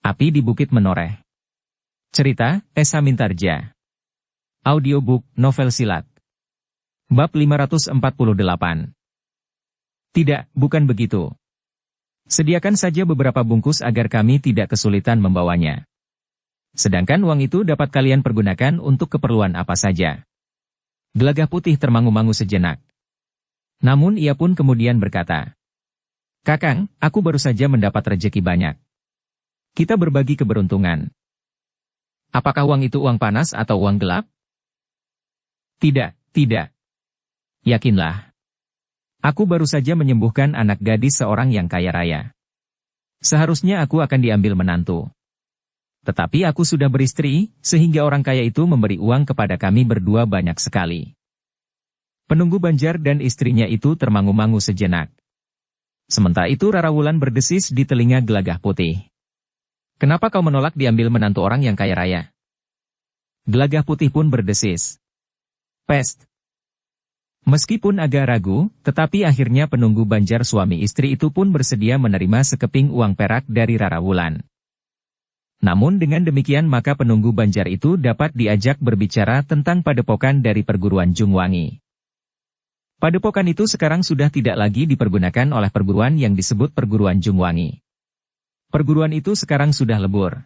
Api di Bukit Menoreh. Cerita, Esa Mintarja. Audiobook, novel silat. Bab 548. Tidak, bukan begitu. Sediakan saja beberapa bungkus agar kami tidak kesulitan membawanya. Sedangkan uang itu dapat kalian pergunakan untuk keperluan apa saja. Gelagah Putih termangu-mangu sejenak. Namun ia pun kemudian berkata, "Kakang, aku baru saja mendapat rejeki banyak. Kita berbagi keberuntungan." "Apakah uang itu uang panas atau uang gelap?" Tidak. Yakinlah. Aku baru saja menyembuhkan anak gadis seorang yang kaya raya. Seharusnya aku akan diambil menantu. Tetapi aku sudah beristri, sehingga orang kaya itu memberi uang kepada kami berdua banyak sekali." Penunggu Banjar dan istrinya itu termangu-mangu sejenak. Sementara itu Rara Wulan berdesis di telinga Gelagah Putih. "Kenapa kau menolak diambil menantu orang yang kaya raya?" Gelagah Putih pun berdesis. "Pest." Meskipun agak ragu, tetapi akhirnya penunggu Banjar suami istri itu pun bersedia menerima sekeping uang perak dari Rara Wulan. Namun dengan demikian maka penunggu Banjar itu dapat diajak berbicara tentang padepokan dari perguruan Jungwangi. Padepokan itu sekarang sudah tidak lagi dipergunakan oleh perguruan yang disebut perguruan Jungwangi. Perguruan itu sekarang sudah lebur.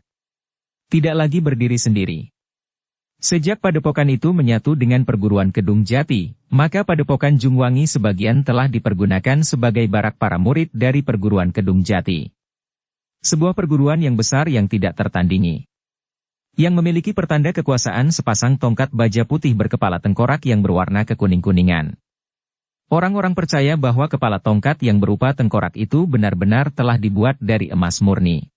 Tidak lagi berdiri sendiri. Sejak padepokan itu menyatu dengan perguruan Kedung Jati, maka padepokan Jungwangi sebagian telah dipergunakan sebagai barak para murid dari perguruan Kedung Jati. Sebuah perguruan yang besar yang tidak tertandingi. Yang memiliki pertanda kekuasaan sepasang tongkat baja putih berkepala tengkorak yang berwarna kekuning-kuningan. Orang-orang percaya bahwa kepala tongkat yang berupa tengkorak itu benar-benar telah dibuat dari emas murni.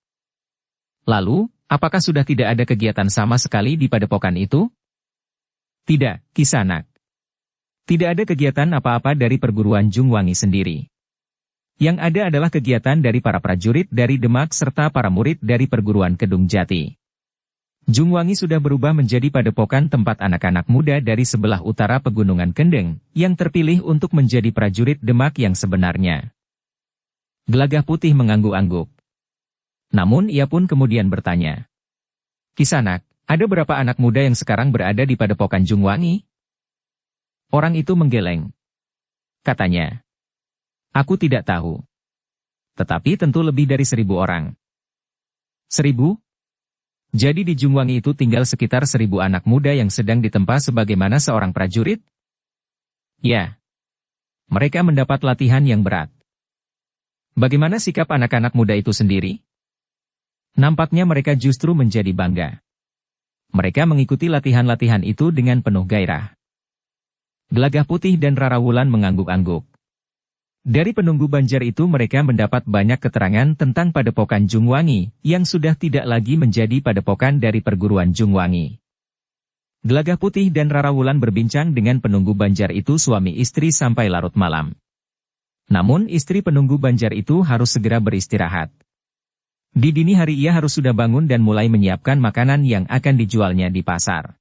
Lalu, apakah sudah tidak ada kegiatan sama sekali di padepokan itu? Tidak, Kisanak. Tidak ada kegiatan apa-apa dari perguruan Jungwangi sendiri. Yang ada adalah kegiatan dari para prajurit dari Demak serta para murid dari perguruan Kedung Jati. Jungwangi sudah berubah menjadi padepokan tempat anak-anak muda dari sebelah utara Pegunungan Kendeng, yang terpilih untuk menjadi prajurit Demak yang sebenarnya. Gelagah Putih mengangguk-angguk. Namun ia pun kemudian bertanya, "Kisanak, ada berapa anak muda yang sekarang berada di padepokan Jungwangi?" Orang itu menggeleng. Katanya, "Aku tidak tahu. Tetapi tentu lebih dari 1.000 orang." 1.000? Jadi di Jungwangi itu tinggal sekitar 1.000 anak muda yang sedang ditempa sebagaimana seorang prajurit? Ya. Mereka mendapat latihan yang berat. Bagaimana sikap anak-anak muda itu sendiri? Nampaknya mereka justru menjadi bangga. Mereka mengikuti latihan-latihan itu dengan penuh gairah. Gelagah Putih dan Rara Wulan mengangguk-angguk. Dari penunggu Banjar itu mereka mendapat banyak keterangan tentang padepokan Jungwangi, yang sudah tidak lagi menjadi padepokan dari perguruan Jungwangi. Gelagah Putih dan Rara Wulan berbincang dengan penunggu Banjar itu suami istri sampai larut malam. Namun istri penunggu Banjar itu harus segera beristirahat. Di dini hari ia harus sudah bangun dan mulai menyiapkan makanan yang akan dijualnya di pasar.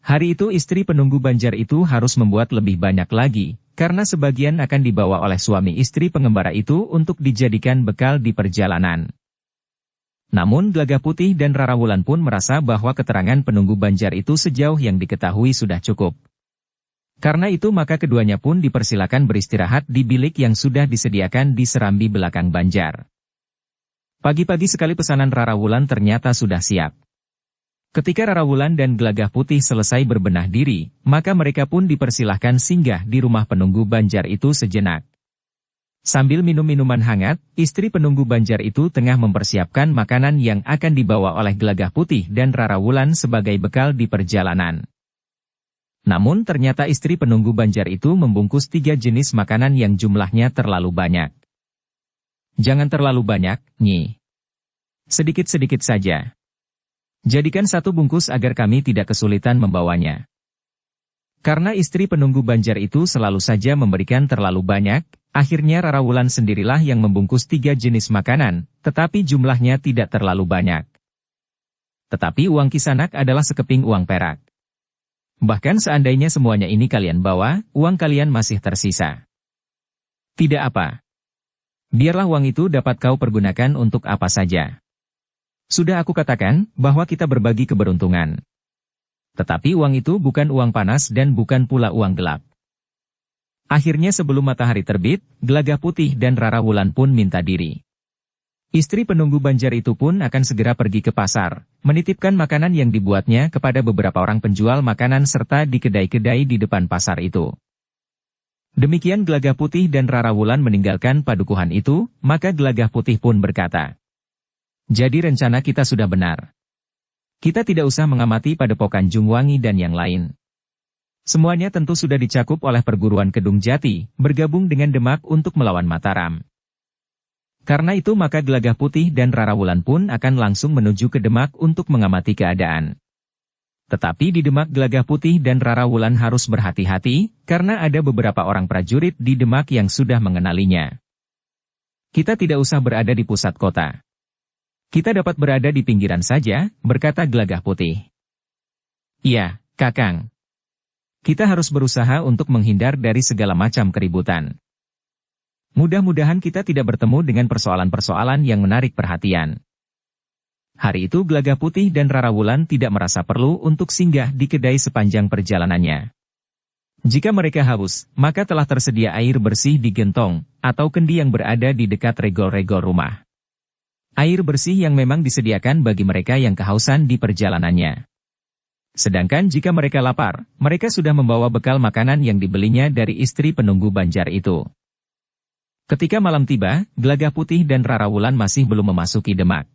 Hari itu istri penunggu Banjar itu harus membuat lebih banyak lagi, karena sebagian akan dibawa oleh suami istri pengembara itu untuk dijadikan bekal di perjalanan. Namun Gelagah Putih dan Rara Wulan pun merasa bahwa keterangan penunggu Banjar itu sejauh yang diketahui sudah cukup. Karena itu maka keduanya pun dipersilakan beristirahat di bilik yang sudah disediakan di serambi belakang Banjar. Pagi-pagi sekali pesanan Rara Wulan ternyata sudah siap. Ketika Rara Wulan dan Gelagah Putih selesai berbenah diri, maka mereka pun dipersilahkan singgah di rumah penunggu Banjar itu sejenak. Sambil minum minuman hangat, istri penunggu Banjar itu tengah mempersiapkan makanan yang akan dibawa oleh Gelagah Putih dan Rara Wulan sebagai bekal di perjalanan. Namun ternyata istri penunggu Banjar itu membungkus 3 jenis makanan yang jumlahnya terlalu banyak. "Jangan terlalu banyak, Nyi. Sedikit-sedikit saja. Jadikan 1 bungkus agar kami tidak kesulitan membawanya." Karena istri penunggu Banjar itu selalu saja memberikan terlalu banyak, akhirnya Rara Wulan sendirilah yang membungkus 3 jenis makanan, tetapi jumlahnya tidak terlalu banyak. Tetapi uang Kisanak adalah sekeping uang perak. Bahkan seandainya semuanya ini kalian bawa, uang kalian masih tersisa. Tidak apa. Biarlah uang itu dapat kau pergunakan untuk apa saja. Sudah aku katakan, bahwa kita berbagi keberuntungan. Tetapi uang itu bukan uang panas dan bukan pula uang gelap. Akhirnya sebelum matahari terbit, Gelagah Putih dan Rara Wulan pun minta diri. Istri penunggu Banjar itu pun akan segera pergi ke pasar, menitipkan makanan yang dibuatnya kepada beberapa orang penjual makanan serta di kedai-kedai di depan pasar itu. Demikian Gelagah Putih dan Rara Wulan meninggalkan padukuhan itu, maka Gelagah Putih pun berkata, "Jadi rencana kita sudah benar. Kita tidak usah mengamati padepokan Jungwangi dan yang lain. Semuanya tentu sudah dicakup oleh perguruan Kedung Jati, bergabung dengan Demak untuk melawan Mataram. Karena itu maka Gelagah Putih dan Rara Wulan pun akan langsung menuju ke Demak untuk mengamati keadaan. Tetapi di Demak Gelagah Putih dan Rara Wulan harus berhati-hati, karena ada beberapa orang prajurit di Demak yang sudah mengenalinya. Kita tidak usah berada di pusat kota. Kita dapat berada di pinggiran saja," berkata Gelagah Putih. "Iya, Kakang. Kita harus berusaha untuk menghindar dari segala macam keributan. Mudah-mudahan kita tidak bertemu dengan persoalan-persoalan yang menarik perhatian." Hari itu Gelagah Putih dan Rara Wulan tidak merasa perlu untuk singgah di kedai sepanjang perjalanannya. Jika mereka haus, maka telah tersedia air bersih di gentong, atau kendi yang berada di dekat regol-regol rumah. Air bersih yang memang disediakan bagi mereka yang kehausan di perjalanannya. Sedangkan jika mereka lapar, mereka sudah membawa bekal makanan yang dibelinya dari istri penunggu Banjar itu. Ketika malam tiba, Gelagah Putih dan Rara Wulan masih belum memasuki Demak.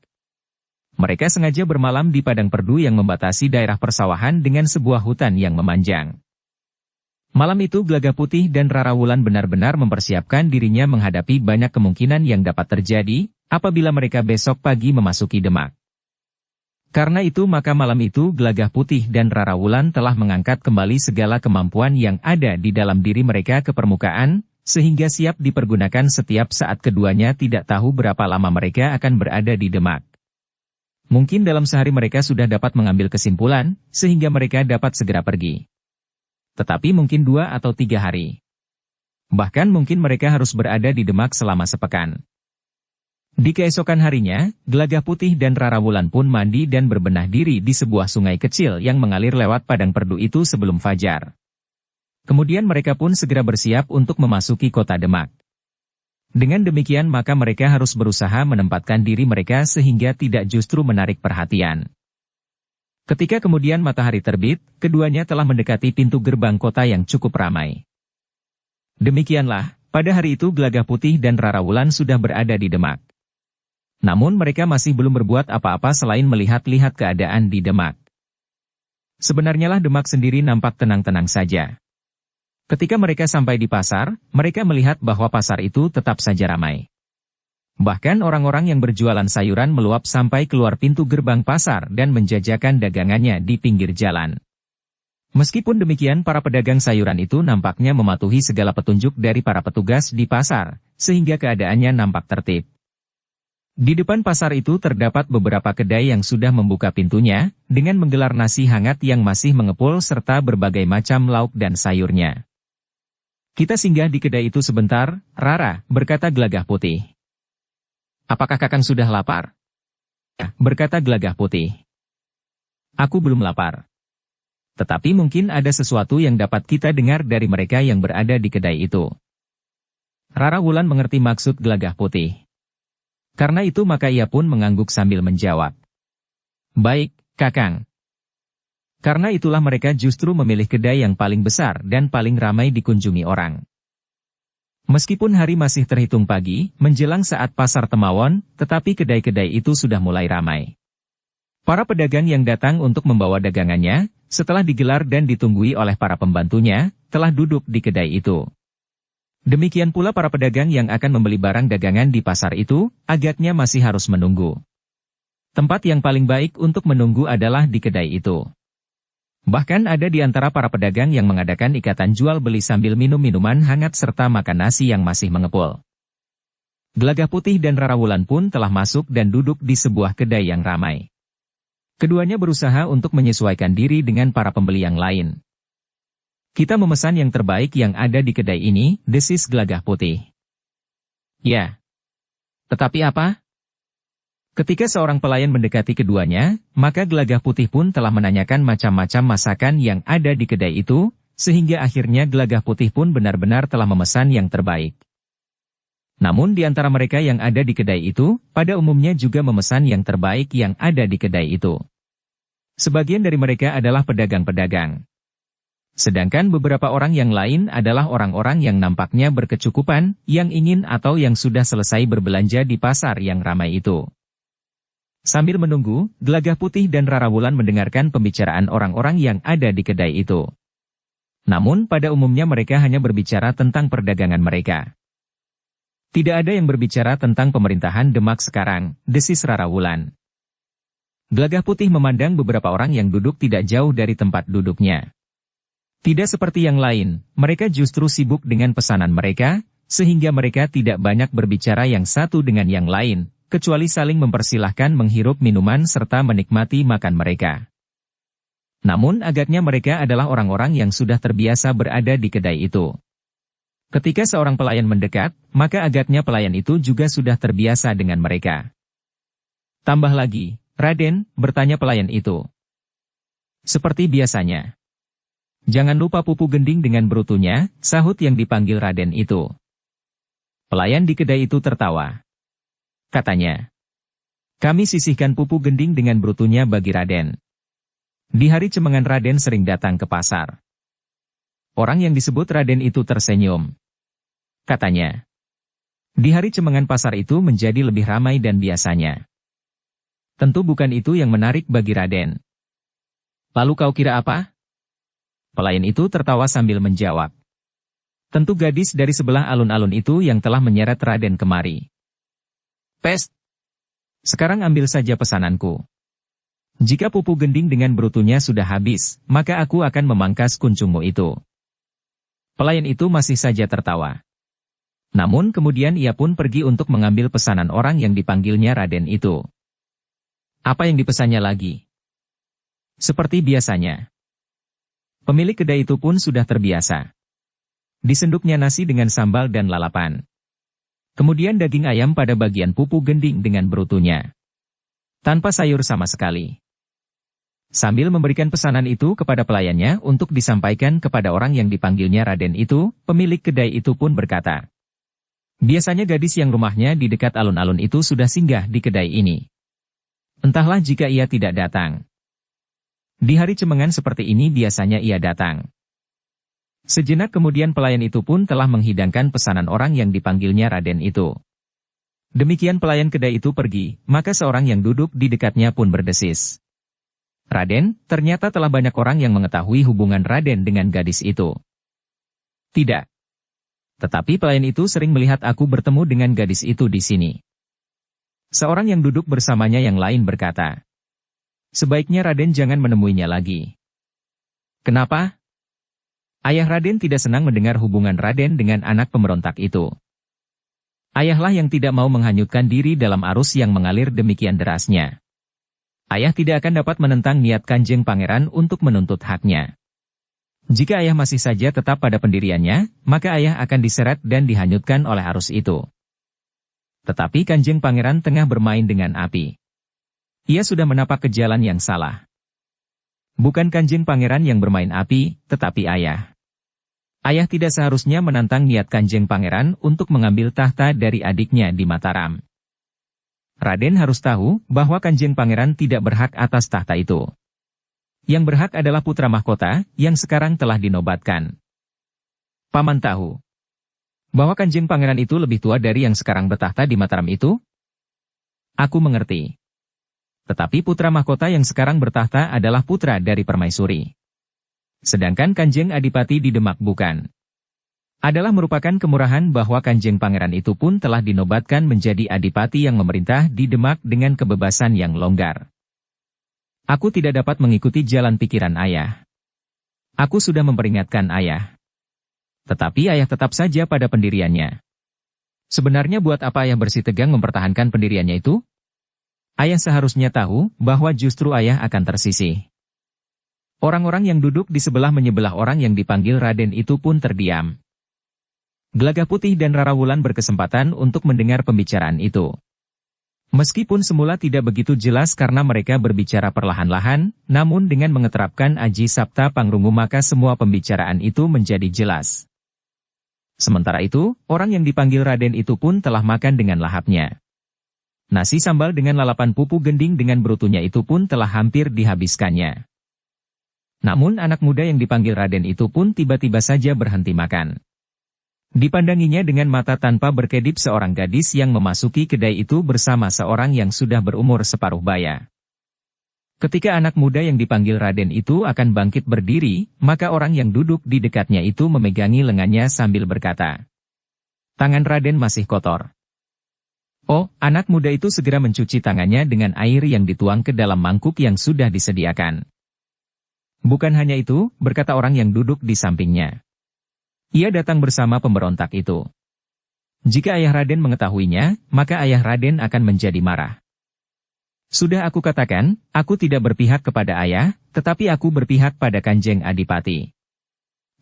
Mereka sengaja bermalam di padang perdu yang membatasi daerah persawahan dengan sebuah hutan yang memanjang. Malam itu Gelagah Putih dan Rara Wulan benar-benar mempersiapkan dirinya menghadapi banyak kemungkinan yang dapat terjadi, apabila mereka besok pagi memasuki Demak. Karena itu maka malam itu Gelagah Putih dan Rara Wulan telah mengangkat kembali segala kemampuan yang ada di dalam diri mereka ke permukaan, sehingga siap dipergunakan setiap saat keduanya tidak tahu berapa lama mereka akan berada di Demak. Mungkin dalam sehari mereka sudah dapat mengambil kesimpulan, sehingga mereka dapat segera pergi. Tetapi mungkin 2 atau 3 hari. Bahkan mungkin mereka harus berada di Demak selama sepekan. Di keesokan harinya, Gelagah Putih dan Rara Wulan pun mandi dan berbenah diri di sebuah sungai kecil yang mengalir lewat padang perdu itu sebelum fajar. Kemudian mereka pun segera bersiap untuk memasuki kota Demak. Dengan demikian maka mereka harus berusaha menempatkan diri mereka sehingga tidak justru menarik perhatian. Ketika kemudian matahari terbit, keduanya telah mendekati pintu gerbang kota yang cukup ramai. Demikianlah, pada hari itu Gelagah Putih dan Rara Wulan sudah berada di Demak. Namun mereka masih belum berbuat apa-apa selain melihat-lihat keadaan di Demak. Sebenarnya lah Demak sendiri nampak tenang-tenang saja. Ketika mereka sampai di pasar, mereka melihat bahwa pasar itu tetap saja ramai. Bahkan orang-orang yang berjualan sayuran meluap sampai keluar pintu gerbang pasar dan menjajakan dagangannya di pinggir jalan. Meskipun demikian para pedagang sayuran itu nampaknya mematuhi segala petunjuk dari para petugas di pasar, sehingga keadaannya nampak tertib. Di depan pasar itu terdapat beberapa kedai yang sudah membuka pintunya, dengan menggelar nasi hangat yang masih mengepul serta berbagai macam lauk dan sayurnya. "Kita singgah di kedai itu sebentar, Rara," berkata Gelagah Putih. "Apakah Kakang sudah lapar?" berkata Gelagah Putih. "Aku belum lapar. Tetapi mungkin ada sesuatu yang dapat kita dengar dari mereka yang berada di kedai itu." Rara Wulan mengerti maksud Gelagah Putih. Karena itu maka ia pun mengangguk sambil menjawab. "Baik, Kakang." Karena itulah mereka justru memilih kedai yang paling besar dan paling ramai dikunjungi orang. Meskipun hari masih terhitung pagi, menjelang saat pasar Temawon, tetapi kedai-kedai itu sudah mulai ramai. Para pedagang yang datang untuk membawa dagangannya, setelah digelar dan ditunggui oleh para pembantunya, telah duduk di kedai itu. Demikian pula para pedagang yang akan membeli barang dagangan di pasar itu, agaknya masih harus menunggu. Tempat yang paling baik untuk menunggu adalah di kedai itu. Bahkan ada di antara para pedagang yang mengadakan ikatan jual beli sambil minum minuman hangat serta makan nasi yang masih mengepul. Gelagah Putih dan Rara Wulan pun telah masuk dan duduk di sebuah kedai yang ramai. Keduanya berusaha untuk menyesuaikan diri dengan para pembeli yang lain. "Kita memesan yang terbaik yang ada di kedai ini," desis Gelagah Putih. "Ya. Tetapi apa?" Ketika seorang pelayan mendekati keduanya, maka Gelagah Putih pun telah menanyakan macam-macam masakan yang ada di kedai itu, sehingga akhirnya Gelagah Putih pun benar-benar telah memesan yang terbaik. Namun di antara mereka yang ada di kedai itu, pada umumnya juga memesan yang terbaik yang ada di kedai itu. Sebagian dari mereka adalah pedagang-pedagang. Sedangkan beberapa orang yang lain adalah orang-orang yang nampaknya berkecukupan, yang ingin atau yang sudah selesai berbelanja di pasar yang ramai itu. Sambil menunggu, Gelagah Putih dan Rarawulan mendengarkan pembicaraan orang-orang yang ada di kedai itu. Namun pada umumnya mereka hanya berbicara tentang perdagangan mereka. Tidak ada yang berbicara tentang pemerintahan Demak sekarang, desis Rarawulan. Gelagah Putih memandang beberapa orang yang duduk tidak jauh dari tempat duduknya. Tidak seperti yang lain, mereka justru sibuk dengan pesanan mereka, sehingga mereka tidak banyak berbicara yang satu dengan yang lain, kecuali saling mempersilahkan menghirup minuman serta menikmati makan mereka. Namun agaknya mereka adalah orang-orang yang sudah terbiasa berada di kedai itu. Ketika seorang pelayan mendekat, maka agaknya pelayan itu juga sudah terbiasa dengan mereka. Tambah lagi, Raden, bertanya pelayan itu. Seperti biasanya. Jangan lupa pupu gending dengan brutunya, sahut yang dipanggil Raden itu. Pelayan di kedai itu tertawa. Katanya, kami sisihkan pupu gending dengan brutunya bagi Raden. Di hari cemengan Raden sering datang ke pasar. Orang yang disebut Raden itu tersenyum. Katanya, di hari cemengan pasar itu menjadi lebih ramai dan biasanya. Tentu bukan itu yang menarik bagi Raden. Lalu kau kira apa? Pelayan itu tertawa sambil menjawab. Tentu gadis dari sebelah alun-alun itu yang telah menyeret Raden kemari. Pest. Sekarang ambil saja pesananku. Jika pupu gending dengan brutunya sudah habis, maka aku akan memangkas kuncungmu itu. Pelayan itu masih saja tertawa. Namun kemudian ia pun pergi untuk mengambil pesanan orang yang dipanggilnya Raden itu. Apa yang dipesannya lagi? Seperti biasanya. Pemilik kedai itu pun sudah terbiasa. Disenduknya nasi dengan sambal dan lalapan. Kemudian daging ayam pada bagian pupu gending dengan brutunya. Tanpa sayur sama sekali. Sambil memberikan pesanan itu kepada pelayannya untuk disampaikan kepada orang yang dipanggilnya Raden itu, pemilik kedai itu pun berkata. Biasanya gadis yang rumahnya di dekat alun-alun itu sudah singgah di kedai ini. Entahlah jika ia tidak datang. Di hari cemengan seperti ini biasanya ia datang. Sejenak kemudian pelayan itu pun telah menghidangkan pesanan orang yang dipanggilnya Raden itu. Demikian pelayan kedai itu pergi, maka seorang yang duduk di dekatnya pun berdesis. Raden, ternyata telah banyak orang yang mengetahui hubungan Raden dengan gadis itu. Tidak. Tetapi pelayan itu sering melihat aku bertemu dengan gadis itu di sini. Seorang yang duduk bersamanya yang lain berkata. Sebaiknya Raden jangan menemuinya lagi. Kenapa? Ayah Raden tidak senang mendengar hubungan Raden dengan anak pemberontak itu. Ayahlah yang tidak mau menghanyutkan diri dalam arus yang mengalir demikian derasnya. Ayah tidak akan dapat menentang niat Kanjeng Pangeran untuk menuntut haknya. Jika ayah masih saja tetap pada pendiriannya, maka ayah akan diseret dan dihanyutkan oleh arus itu. Tetapi Kanjeng Pangeran tengah bermain dengan api. Ia sudah menapak ke jalan yang salah. Bukan Kanjeng Pangeran yang bermain api, tetapi ayah. Ayah tidak seharusnya menantang niat Kanjeng Pangeran untuk mengambil tahta dari adiknya di Mataram. Raden harus tahu bahwa Kanjeng Pangeran tidak berhak atas tahta itu. Yang berhak adalah putra mahkota yang sekarang telah dinobatkan. Paman tahu bahwa Kanjeng Pangeran itu lebih tua dari yang sekarang bertahta di Mataram itu? Aku mengerti. Tetapi putra mahkota yang sekarang bertahta adalah putra dari Permaisuri. Sedangkan Kanjeng Adipati di Demak bukan. Adalah merupakan kemurahan bahwa Kanjeng Pangeran itu pun telah dinobatkan menjadi adipati yang memerintah di Demak dengan kebebasan yang longgar. Aku tidak dapat mengikuti jalan pikiran ayah. Aku sudah memperingatkan ayah. Tetapi ayah tetap saja pada pendiriannya. Sebenarnya buat apa ayah bersitegang mempertahankan pendiriannya itu? Ayah seharusnya tahu bahwa justru ayah akan tersisih. Orang-orang yang duduk di sebelah menyebelah orang yang dipanggil Raden itu pun terdiam. Gelagah Putih dan Rarawulan berkesempatan untuk mendengar pembicaraan itu. Meskipun semula tidak begitu jelas karena mereka berbicara perlahan-lahan, namun dengan mengeterapkan Aji Sabta Pangrungu maka semua pembicaraan itu menjadi jelas. Sementara itu, orang yang dipanggil Raden itu pun telah makan dengan lahapnya. Nasi sambal dengan lalapan pupu gending dengan brutunya itu pun telah hampir dihabiskannya. Namun anak muda yang dipanggil Raden itu pun tiba-tiba saja berhenti makan. Dipandanginya dengan mata tanpa berkedip seorang gadis yang memasuki kedai itu bersama seorang yang sudah berumur separuh baya. Ketika anak muda yang dipanggil Raden itu akan bangkit berdiri, maka orang yang duduk di dekatnya itu memegangi lengannya sambil berkata, "Tangan Raden masih kotor." Oh, anak muda itu segera mencuci tangannya dengan air yang dituang ke dalam mangkuk yang sudah disediakan. Bukan hanya itu, berkata orang yang duduk di sampingnya. Ia datang bersama pemberontak itu. Jika ayah Raden mengetahuinya, maka ayah Raden akan menjadi marah. Sudah aku katakan, aku tidak berpihak kepada ayah, tetapi aku berpihak pada Kanjeng Adipati.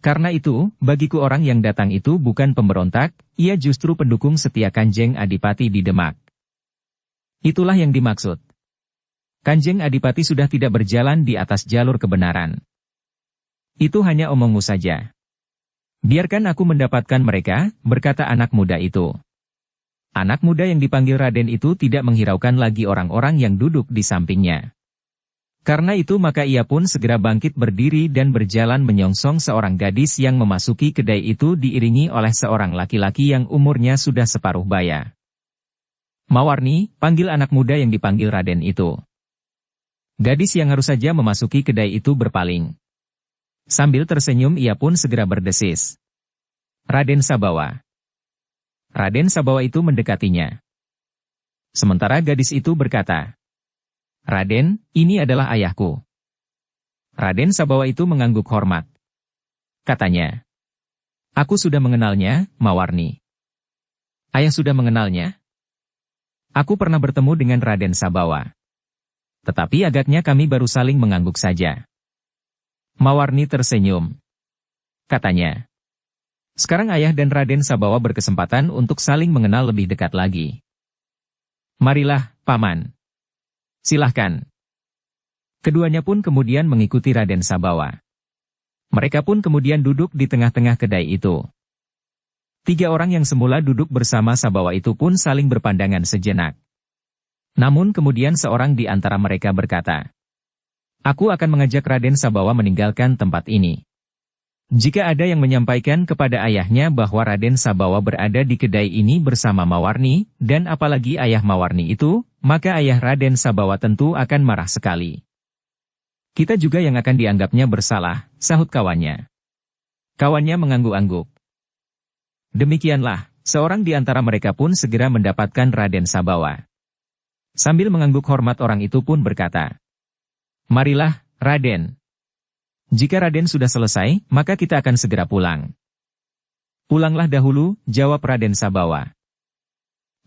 Karena itu, bagiku orang yang datang itu bukan pemberontak, ia justru pendukung setia Kanjeng Adipati di Demak. Itulah yang dimaksud. Kanjeng Adipati sudah tidak berjalan di atas jalur kebenaran. Itu hanya omongmu saja. Biarkan aku mendapatkan mereka, berkata anak muda itu. Anak muda yang dipanggil Raden itu tidak menghiraukan lagi orang-orang yang duduk di sampingnya. Karena itu maka ia pun segera bangkit berdiri dan berjalan menyongsong seorang gadis yang memasuki kedai itu diiringi oleh seorang laki-laki yang umurnya sudah separuh baya. Mawarni, panggil anak muda yang dipanggil Raden itu. Gadis yang harus saja memasuki kedai itu berpaling. Sambil tersenyum ia pun segera berdesis. Raden Sabawa. Raden Sabawa itu mendekatinya. Sementara gadis itu berkata, Raden, ini adalah ayahku. Raden Sabawa itu mengangguk hormat. Katanya, aku sudah mengenalnya, Mawarni. Ayah sudah mengenalnya? Aku pernah bertemu dengan Raden Sabawa. Tetapi agaknya kami baru saling mengangguk saja. Mawarni tersenyum. Katanya, sekarang ayah dan Raden Sabawa berkesempatan untuk saling mengenal lebih dekat lagi. Marilah, Paman. Silahkan. Keduanya pun kemudian mengikuti Raden Sabawa. Mereka pun kemudian duduk di tengah-tengah kedai itu. Tiga orang yang semula duduk bersama Sabawa itu pun saling berpandangan sejenak. Namun kemudian seorang di antara mereka berkata, aku akan mengajak Raden Sabawa meninggalkan tempat ini. Jika ada yang menyampaikan kepada ayahnya bahwa Raden Sabawa berada di kedai ini bersama Mawarni, dan apalagi ayah Mawarni itu, maka ayah Raden Sabawa tentu akan marah sekali. Kita juga yang akan dianggapnya bersalah, sahut kawannya. Kawannya mengangguk-angguk. Demikianlah, seorang di antara mereka pun segera mendapatkan Raden Sabawa. Sambil mengangguk hormat orang itu pun berkata, marilah, Raden. Jika Raden sudah selesai, maka kita akan segera pulang. Pulanglah dahulu, jawab Raden Sabawa.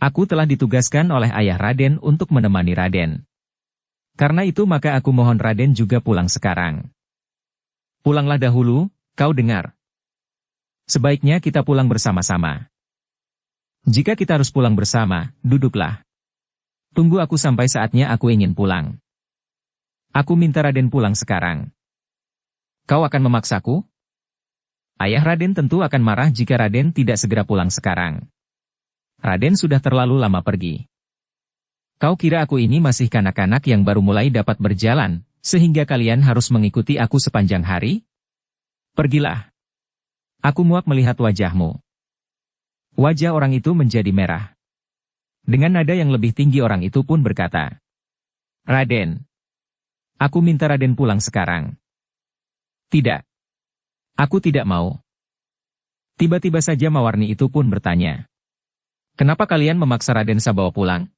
Aku telah ditugaskan oleh ayah Raden untuk menemani Raden. Karena itu maka aku mohon Raden juga pulang sekarang. Pulanglah dahulu, kau dengar. Sebaiknya kita pulang bersama-sama. Jika kita harus pulang bersama, duduklah. Tunggu aku sampai saatnya aku ingin pulang. Aku minta Raden pulang sekarang. Kau akan memaksaku? Ayah Raden tentu akan marah jika Raden tidak segera pulang sekarang. Raden sudah terlalu lama pergi. Kau kira aku ini masih kanak-kanak yang baru mulai dapat berjalan, sehingga kalian harus mengikuti aku sepanjang hari? Pergilah. Aku muak melihat wajahmu. Wajah orang itu menjadi merah. Dengan nada yang lebih tinggi orang itu pun berkata, Raden, aku minta Raden pulang sekarang. Tidak. Aku tidak mau. Tiba-tiba saja Mawarni itu pun bertanya, kenapa kalian memaksa Raden Sabawa pulang?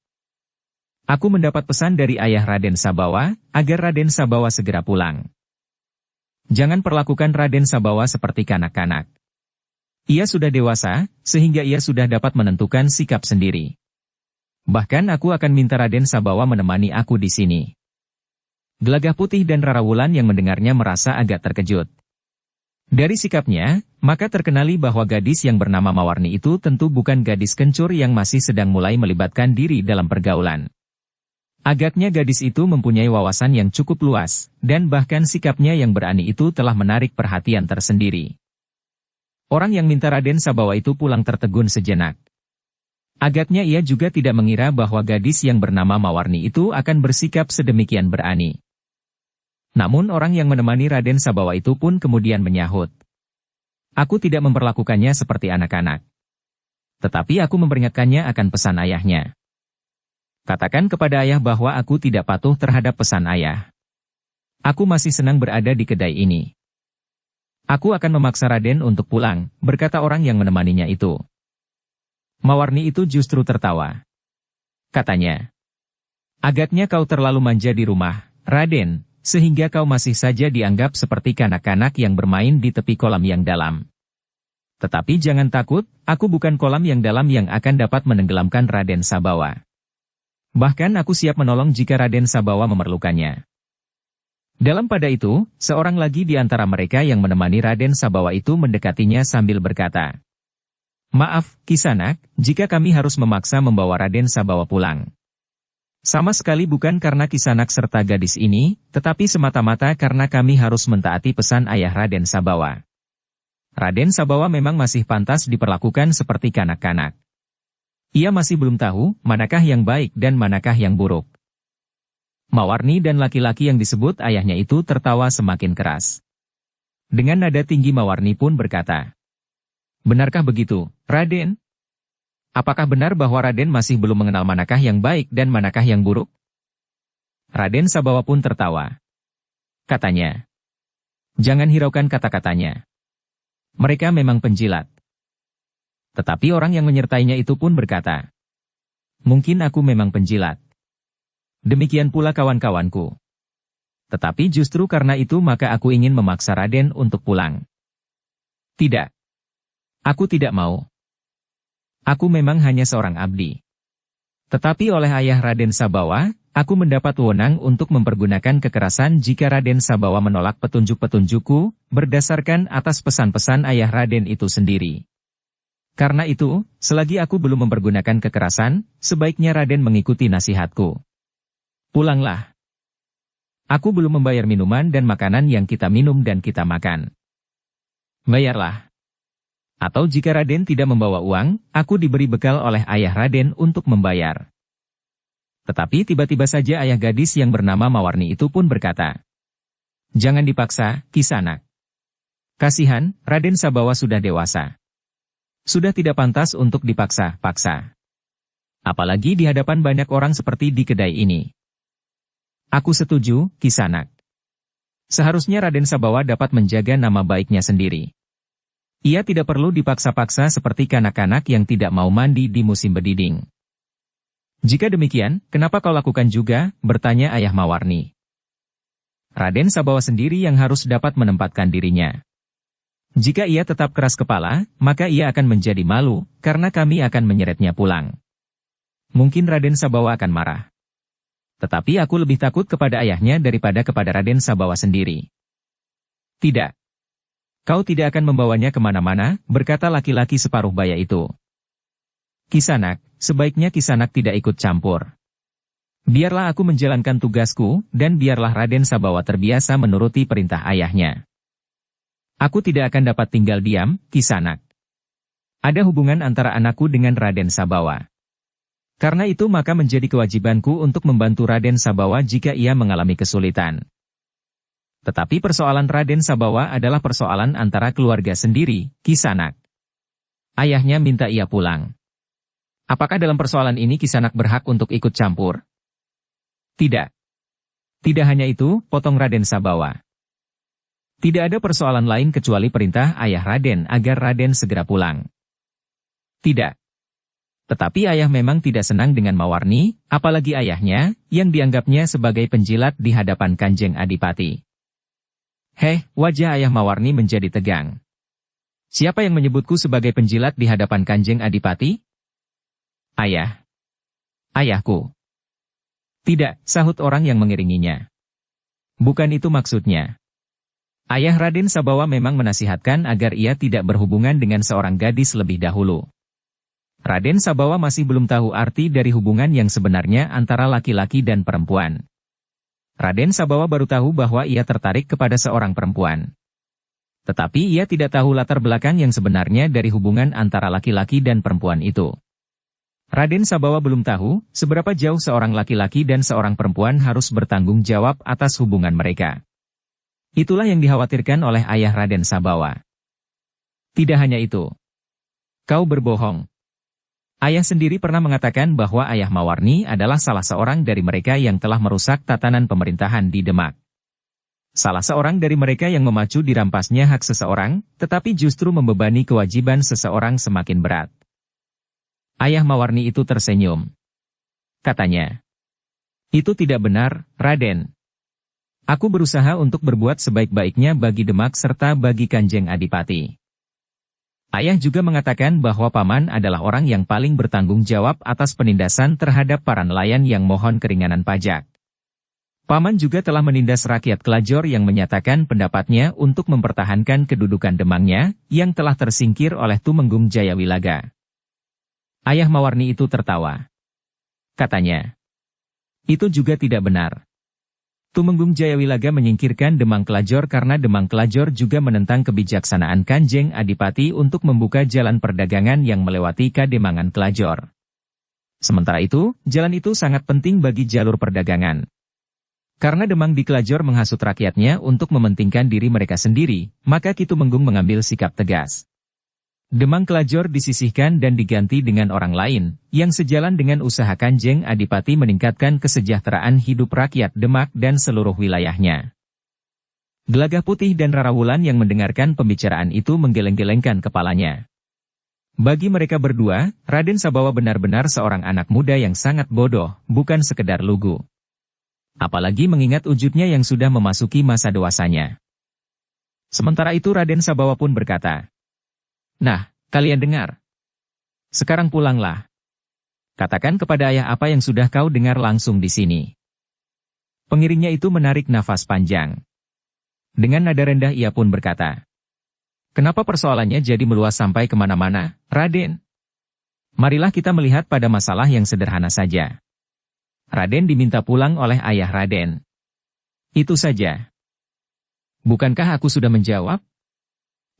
Aku mendapat pesan dari ayah Raden Sabawa, agar Raden Sabawa segera pulang. Jangan perlakukan Raden Sabawa seperti kanak-kanak. Ia sudah dewasa, sehingga ia sudah dapat menentukan sikap sendiri. Bahkan aku akan minta Raden Sabawa menemani aku di sini. Gelagah Putih dan Rara Wulan yang mendengarnya merasa agak terkejut. Dari sikapnya, maka terkenali bahwa gadis yang bernama Mawarni itu tentu bukan gadis kencur yang masih sedang mulai melibatkan diri dalam pergaulan. Agaknya gadis itu mempunyai wawasan yang cukup luas, dan bahkan sikapnya yang berani itu telah menarik perhatian tersendiri. Orang yang minta Raden Sabawa itu pulang tertegun sejenak. Agaknya ia juga tidak mengira bahwa gadis yang bernama Mawarni itu akan bersikap sedemikian berani. Namun orang yang menemani Raden Sabawa itu pun kemudian menyahut. Aku tidak memperlakukannya seperti anak-anak. Tetapi aku memperingatkannya akan pesan ayahnya. Katakan kepada ayah bahwa aku tidak patuh terhadap pesan ayah. Aku masih senang berada di kedai ini. Aku akan memaksa Raden untuk pulang, berkata orang yang menemaninya itu. Mawarni itu justru tertawa. Katanya, agaknya kau terlalu manja di rumah, Raden, sehingga kau masih saja dianggap seperti kanak-kanak yang bermain di tepi kolam yang dalam. Tetapi jangan takut, aku bukan kolam yang dalam yang akan dapat menenggelamkan Raden Sabawa. Bahkan aku siap menolong jika Raden Sabawa memerlukannya. Dalam pada itu, seorang lagi di antara mereka yang menemani Raden Sabawa itu mendekatinya sambil berkata, "Maaf, Kisanak, jika kami harus memaksa membawa Raden Sabawa pulang. Sama sekali bukan karena Kisanak serta gadis ini, tetapi semata-mata karena kami harus mentaati pesan ayah Raden Sabawa. Raden Sabawa memang masih pantas diperlakukan seperti kanak-kanak. Ia masih belum tahu, manakah yang baik dan manakah yang buruk." Mawarni dan laki-laki yang disebut ayahnya itu tertawa semakin keras. Dengan nada tinggi Mawarni pun berkata, "Benarkah begitu, Raden? Apakah benar bahwa Raden masih belum mengenal manakah yang baik dan manakah yang buruk?" Raden Sabawa pun tertawa. Katanya, "Jangan hiraukan kata-katanya. Mereka memang penjilat." Tetapi orang yang menyertainya itu pun berkata, "Mungkin aku memang penjilat. Demikian pula kawan-kawanku. Tetapi justru karena itu maka aku ingin memaksa Raden untuk pulang." "Tidak. Aku tidak mau. Aku memang hanya seorang abdi. Tetapi oleh ayah Raden Sabawa, aku mendapat wewenang untuk mempergunakan kekerasan jika Raden Sabawa menolak petunjuk-petunjukku, berdasarkan atas pesan-pesan ayah Raden itu sendiri. Karena itu, selagi aku belum mempergunakan kekerasan, sebaiknya Raden mengikuti nasihatku. Pulanglah. Aku belum membayar minuman dan makanan yang kita minum dan kita makan. Bayarlah. Atau jika Raden tidak membawa uang, aku diberi bekal oleh ayah Raden untuk membayar." Tetapi tiba-tiba saja ayah gadis yang bernama Mawarni itu pun berkata, "Jangan dipaksa, Kisanak. Kasihan, Raden Sabawa sudah dewasa. Sudah tidak pantas untuk dipaksa-paksa. Apalagi di hadapan banyak orang seperti di kedai ini." "Aku setuju, Kisanak. Seharusnya Raden Sabawa dapat menjaga nama baiknya sendiri. Ia tidak perlu dipaksa-paksa seperti kanak-kanak yang tidak mau mandi di musim berdiding." "Jika demikian, kenapa kau lakukan juga?" bertanya ayah Mawarni. "Raden Sabawa sendiri yang harus dapat menempatkan dirinya. Jika ia tetap keras kepala, maka ia akan menjadi malu, karena kami akan menyeretnya pulang. Mungkin Raden Sabawa akan marah. Tetapi aku lebih takut kepada ayahnya daripada kepada Raden Sabawa sendiri." "Tidak. Kau tidak akan membawanya kemana-mana," berkata laki-laki separuh baya itu. "Kisanak, sebaiknya Kisanak tidak ikut campur. Biarlah aku menjalankan tugasku, dan biarlah Raden Sabawa terbiasa menuruti perintah ayahnya. Aku tidak akan dapat tinggal diam, Kisanak. Ada hubungan antara anakku dengan Raden Sabawa. Karena itu maka menjadi kewajibanku untuk membantu Raden Sabawa jika ia mengalami kesulitan. Tetapi persoalan Raden Sabawa adalah persoalan antara keluarga sendiri, Kisanak. Ayahnya minta ia pulang. Apakah dalam persoalan ini Kisanak berhak untuk ikut campur?" "Tidak. Tidak hanya itu," potong Raden Sabawa. "Tidak ada persoalan lain kecuali perintah ayah Raden agar Raden segera pulang." "Tidak. Tetapi ayah memang tidak senang dengan Mawarni, apalagi ayahnya, yang dianggapnya sebagai penjilat di hadapan Kanjeng Adipati." Wajah ayah Mawarni menjadi tegang. "Siapa yang menyebutku sebagai penjilat di hadapan Kanjeng Adipati?" "Ayah. Ayahku." "Tidak," sahut orang yang mengiringinya. "Bukan itu maksudnya. Ayah Raden Sabawa memang menasihatkan agar ia tidak berhubungan dengan seorang gadis lebih dahulu. Raden Sabawa masih belum tahu arti dari hubungan yang sebenarnya antara laki-laki dan perempuan. Raden Sabawa baru tahu bahwa ia tertarik kepada seorang perempuan. Tetapi ia tidak tahu latar belakang yang sebenarnya dari hubungan antara laki-laki dan perempuan itu. Raden Sabawa belum tahu seberapa jauh seorang laki-laki dan seorang perempuan harus bertanggung jawab atas hubungan mereka. Itulah yang dikhawatirkan oleh ayah Raden Sabawa. Tidak hanya itu. Kau berbohong. Ayah sendiri pernah mengatakan bahwa ayah Mawarni adalah salah seorang dari mereka yang telah merusak tatanan pemerintahan di Demak. Salah seorang dari mereka yang memacu dirampasnya hak seseorang, tetapi justru membebani kewajiban seseorang semakin berat. Ayah Mawarni itu tersenyum. Katanya, "Itu tidak benar, Raden. Aku berusaha untuk berbuat sebaik-baiknya bagi Demak serta bagi Kanjeng Adipati." Ayah juga mengatakan bahwa Paman adalah orang yang paling bertanggung jawab atas penindasan terhadap para nelayan yang mohon keringanan pajak. Paman juga telah menindas rakyat Kelajor yang menyatakan pendapatnya untuk mempertahankan kedudukan Demangnya, yang telah tersingkir oleh Tumenggung Jayawilaga. Ayah Mawarni itu tertawa. Katanya, "Itu juga tidak benar. Tumenggung Jayawilaga menyingkirkan Demang Kelajor karena Demang Kelajor juga menentang kebijaksanaan Kanjeng Adipati untuk membuka jalan perdagangan yang melewati Kademangan Kelajor. Sementara itu, jalan itu sangat penting bagi jalur perdagangan. Karena Demang di Kelajor menghasut rakyatnya untuk mementingkan diri mereka sendiri, maka Ki Tumenggung mengambil sikap tegas. Demang Kelajor disisihkan dan diganti dengan orang lain, yang sejalan dengan usaha Kanjeng Adipati meningkatkan kesejahteraan hidup rakyat Demak dan seluruh wilayahnya." Gelagah Putih dan Rarawulan yang mendengarkan pembicaraan itu menggeleng-gelengkan kepalanya. Bagi mereka berdua, Raden Sabawa benar-benar seorang anak muda yang sangat bodoh, bukan sekedar lugu. Apalagi mengingat wujudnya yang sudah memasuki masa dewasanya. Sementara itu Raden Sabawa pun berkata, "Nah, kalian dengar. Sekarang pulanglah. Katakan kepada ayah apa yang sudah kau dengar langsung di sini." Pengiringnya itu menarik nafas panjang. Dengan nada rendah ia pun berkata, "Kenapa persoalannya jadi meluas sampai kemana-mana, Raden? Marilah kita melihat pada masalah yang sederhana saja." Raden diminta pulang oleh ayah Raden. "Itu saja." "Bukankah aku sudah menjawab?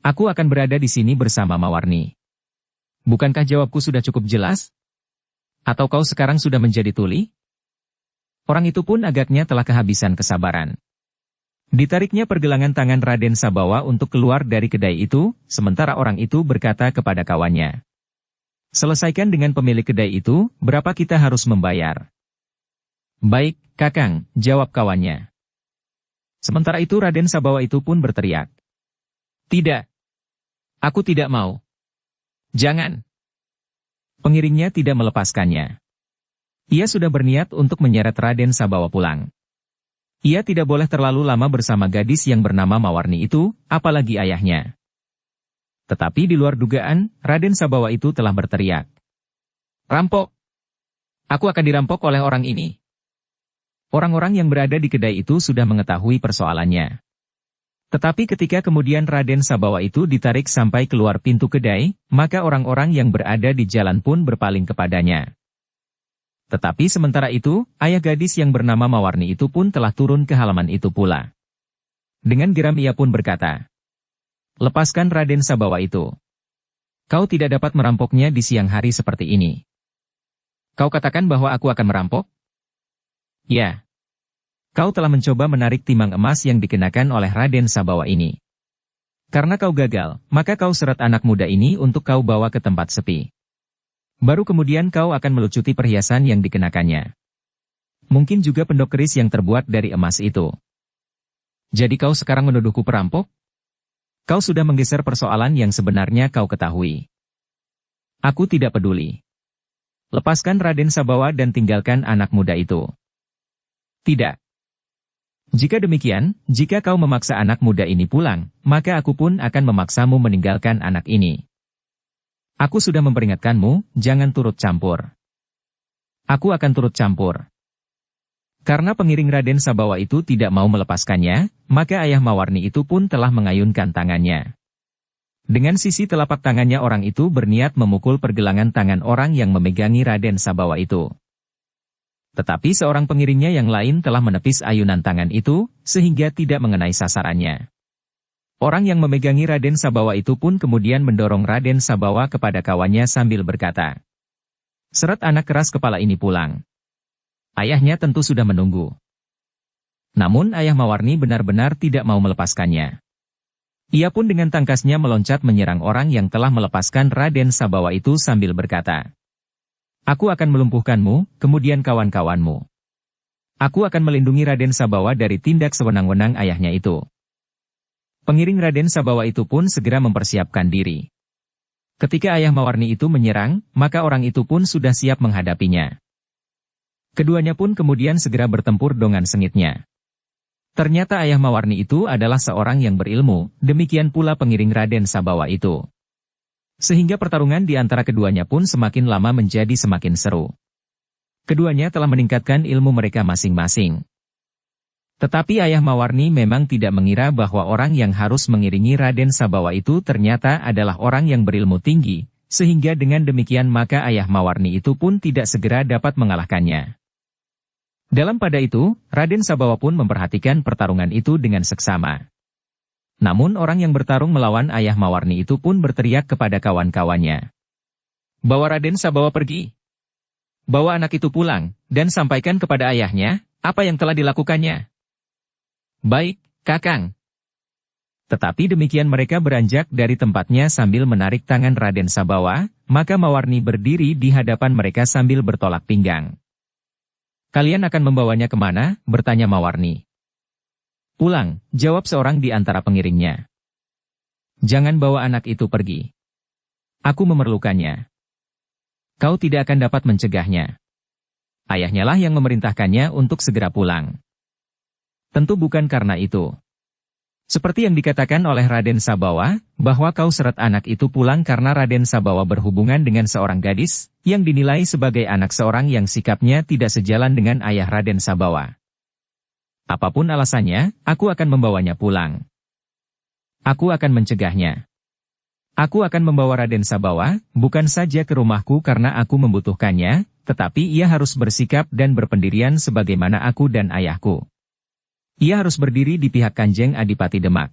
Aku akan berada di sini bersama Mawarni. Bukankah jawabku sudah cukup jelas? Atau kau sekarang sudah menjadi tuli?" Orang itu pun agaknya telah kehabisan kesabaran. Ditariknya pergelangan tangan Raden Sabawa untuk keluar dari kedai itu, sementara orang itu berkata kepada kawannya, "Selesaikan dengan pemilik kedai itu, berapa kita harus membayar?" "Baik, Kakang," jawab kawannya. Sementara itu Raden Sabawa itu pun berteriak, "Tidak. Aku tidak mau. Jangan." Pengiringnya tidak melepaskannya. Ia sudah berniat untuk menyeret Raden Sabawa pulang. Ia tidak boleh terlalu lama bersama gadis yang bernama Mawarni itu, apalagi ayahnya. Tetapi di luar dugaan, Raden Sabawa itu telah berteriak, "Rampok! Aku akan dirampok oleh orang ini." Orang-orang yang berada di kedai itu sudah mengetahui persoalannya. Tetapi ketika kemudian Raden Sabawa itu ditarik sampai keluar pintu kedai, maka orang-orang yang berada di jalan pun berpaling kepadanya. Tetapi sementara itu, ayah gadis yang bernama Mawarni itu pun telah turun ke halaman itu pula. Dengan geram ia pun berkata, "Lepaskan Raden Sabawa itu. Kau tidak dapat merampoknya di siang hari seperti ini. Kau katakan bahwa aku akan merampok? Ya. Kau telah mencoba menarik timang emas yang dikenakan oleh Raden Sabawa ini. Karena kau gagal, maka kau seret anak muda ini untuk kau bawa ke tempat sepi. Baru kemudian kau akan melucuti perhiasan yang dikenakannya. Mungkin juga pendok keris yang terbuat dari emas itu. Jadi kau sekarang menuduhku perampok? Kau sudah menggeser persoalan yang sebenarnya kau ketahui. Aku tidak peduli. Lepaskan Raden Sabawa dan tinggalkan anak muda itu." "Tidak. Jika demikian, jika kau memaksa anak muda ini pulang, maka aku pun akan memaksamu meninggalkan anak ini. Aku sudah memperingatkanmu, jangan turut campur." "Aku akan turut campur." Karena pengiring Raden Sabawa itu tidak mau melepaskannya, maka ayah Mawarni itu pun telah mengayunkan tangannya. Dengan sisi telapak tangannya orang itu berniat memukul pergelangan tangan orang yang memegangi Raden Sabawa itu. Tetapi seorang pengiringnya yang lain telah menepis ayunan tangan itu, sehingga tidak mengenai sasarannya. Orang yang memegangi Raden Sabawa itu pun kemudian mendorong Raden Sabawa kepada kawannya sambil berkata, "Seret anak keras kepala ini pulang." Ayahnya tentu sudah menunggu. Namun ayah Mawarni benar-benar tidak mau melepaskannya. Ia pun dengan tangkasnya meloncat menyerang orang yang telah melepaskan Raden Sabawa itu sambil berkata, "Aku akan melumpuhkanmu, kemudian kawan-kawanmu. Aku akan melindungi Raden Sabawa dari tindak sewenang-wenang ayahnya itu." Pengiring Raden Sabawa itu pun segera mempersiapkan diri. Ketika ayah Mawarni itu menyerang, maka orang itu pun sudah siap menghadapinya. Keduanya pun kemudian segera bertempur dengan sengitnya. Ternyata ayah Mawarni itu adalah seorang yang berilmu, demikian pula pengiring Raden Sabawa itu. Sehingga pertarungan di antara keduanya pun semakin lama menjadi semakin seru. Keduanya telah meningkatkan ilmu mereka masing-masing. Tetapi ayah Mawarni memang tidak mengira bahwa orang yang harus mengiringi Raden Sabawa itu ternyata adalah orang yang berilmu tinggi, sehingga dengan demikian maka ayah Mawarni itu pun tidak segera dapat mengalahkannya. Dalam pada itu, Raden Sabawa pun memperhatikan pertarungan itu dengan seksama. Namun orang yang bertarung melawan ayah Mawarni itu pun berteriak kepada kawan-kawannya, "Bawa Raden Sabawa pergi. Bawa anak itu pulang, dan sampaikan kepada ayahnya, apa yang telah dilakukannya." "Baik, Kakang." Tetapi demikian mereka beranjak dari tempatnya sambil menarik tangan Raden Sabawa, maka Mawarni berdiri di hadapan mereka sambil bertolak pinggang. "Kalian akan membawanya kemana?" bertanya Mawarni. "Pulang," jawab seorang di antara pengiringnya. "Jangan bawa anak itu pergi. Aku memerlukannya. Kau tidak akan dapat mencegahnya. Ayahnya lah yang memerintahkannya untuk segera pulang. Tentu bukan karena itu. Seperti yang dikatakan oleh Raden Sabawa, bahwa kau seret anak itu pulang karena Raden Sabawa berhubungan dengan seorang gadis, yang dinilai sebagai anak seorang yang sikapnya tidak sejalan dengan ayah Raden Sabawa. Apapun alasannya, aku akan membawanya pulang. Aku akan mencegahnya. Aku akan membawa Raden Sabawa, bukan saja ke rumahku karena aku membutuhkannya, tetapi ia harus bersikap dan berpendirian sebagaimana aku dan ayahku. Ia harus berdiri di pihak Kanjeng Adipati Demak."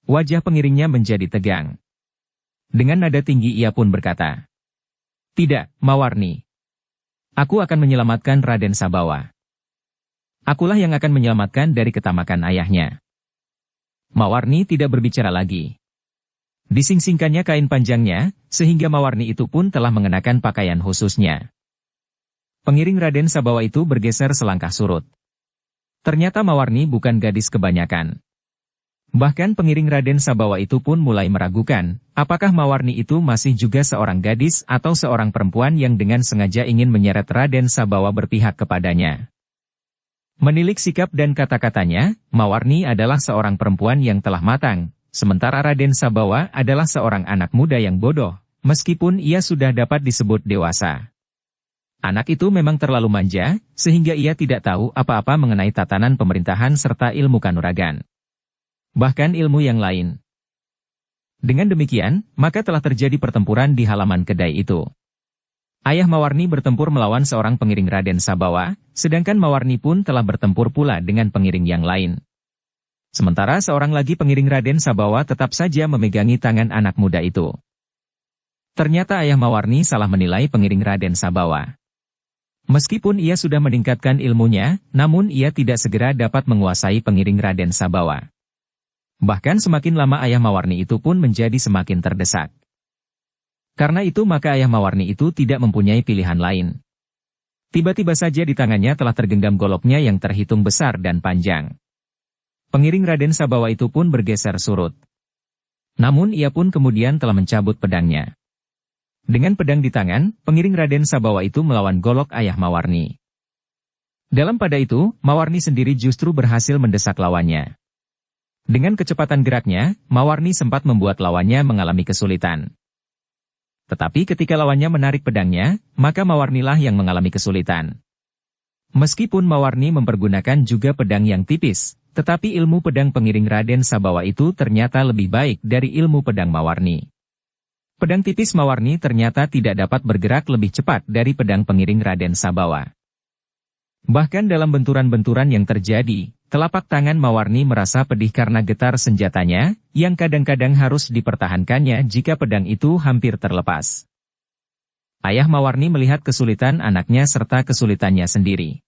Wajah pengiringnya menjadi tegang. Dengan nada tinggi ia pun berkata, "Tidak, Mawarni. Aku akan menyelamatkan Raden Sabawa. Akulah yang akan menyelamatkan dari ketamakan ayahnya." Mawarni tidak berbicara lagi. Disingsingkannya kain panjangnya, sehingga Mawarni itu pun telah mengenakan pakaian khususnya. Pengiring Raden Sabawa itu bergeser selangkah surut. Ternyata Mawarni bukan gadis kebanyakan. Bahkan pengiring Raden Sabawa itu pun mulai meragukan, apakah Mawarni itu masih juga seorang gadis atau seorang perempuan yang dengan sengaja ingin menyeret Raden Sabawa berpihak kepadanya. Menilik sikap dan kata-katanya, Mawarni adalah seorang perempuan yang telah matang, sementara Raden Sabawa adalah seorang anak muda yang bodoh, meskipun ia sudah dapat disebut dewasa. Anak itu memang terlalu manja, sehingga ia tidak tahu apa-apa mengenai tatanan pemerintahan serta ilmu kanuragan. Bahkan ilmu yang lain. Dengan demikian, maka telah terjadi pertempuran di halaman kedai itu. Ayah Mawarni bertempur melawan seorang pengiring Raden Sabawa, sedangkan Mawarni pun telah bertempur pula dengan pengiring yang lain. Sementara seorang lagi pengiring Raden Sabawa tetap saja memegangi tangan anak muda itu. Ternyata ayah Mawarni salah menilai pengiring Raden Sabawa. Meskipun ia sudah meningkatkan ilmunya, namun ia tidak segera dapat menguasai pengiring Raden Sabawa. Bahkan semakin lama ayah Mawarni itu pun menjadi semakin terdesak. Karena itu maka ayah Mawarni itu tidak mempunyai pilihan lain. Tiba-tiba saja di tangannya telah tergenggam goloknya yang terhitung besar dan panjang. Pengiring Raden Sabawa itu pun bergeser surut. Namun ia pun kemudian telah mencabut pedangnya. Dengan pedang di tangan, pengiring Raden Sabawa itu melawan golok ayah Mawarni. Dalam pada itu, Mawarni sendiri justru berhasil mendesak lawannya. Dengan kecepatan geraknya, Mawarni sempat membuat lawannya mengalami kesulitan. Tetapi ketika lawannya menarik pedangnya, maka Mawarnilah yang mengalami kesulitan. Meskipun Mawarni mempergunakan juga pedang yang tipis, Tetapi ilmu pedang pengiring Raden Sabawa itu ternyata lebih baik dari ilmu pedang Mawarni. Pedang tipis Mawarni ternyata tidak dapat bergerak lebih cepat dari pedang pengiring Raden Sabawa. Bahkan dalam benturan-benturan yang terjadi, telapak tangan Mawarni merasa pedih karena getar senjatanya, yang kadang-kadang harus dipertahankannya jika pedang itu hampir terlepas. Ayah Mawarni melihat kesulitan anaknya serta kesulitannya sendiri.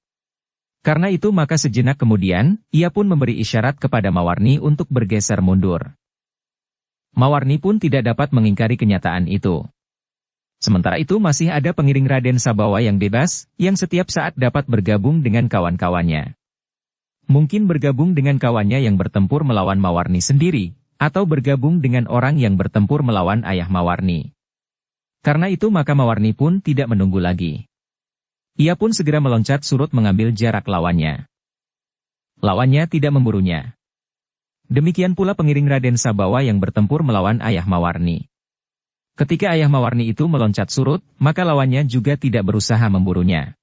Karena itu maka sejenak kemudian, ia pun memberi isyarat kepada Mawarni untuk bergeser mundur. Mawarni pun tidak dapat mengingkari kenyataan itu. Sementara itu masih ada pengiring Raden Sabawa yang bebas, yang setiap saat dapat bergabung dengan kawan-kawannya. Mungkin bergabung dengan kawannya yang bertempur melawan Mawarni sendiri, atau bergabung dengan orang yang bertempur melawan ayah Mawarni. Karena itu maka Mawarni pun tidak menunggu lagi. Ia pun segera meloncat surut mengambil jarak lawannya. Lawannya tidak memburunya. Demikian pula pengiring Raden Sabawa yang bertempur melawan ayah Mawarni. Ketika ayah Mawarni itu meloncat surut, maka lawannya juga tidak berusaha memburunya.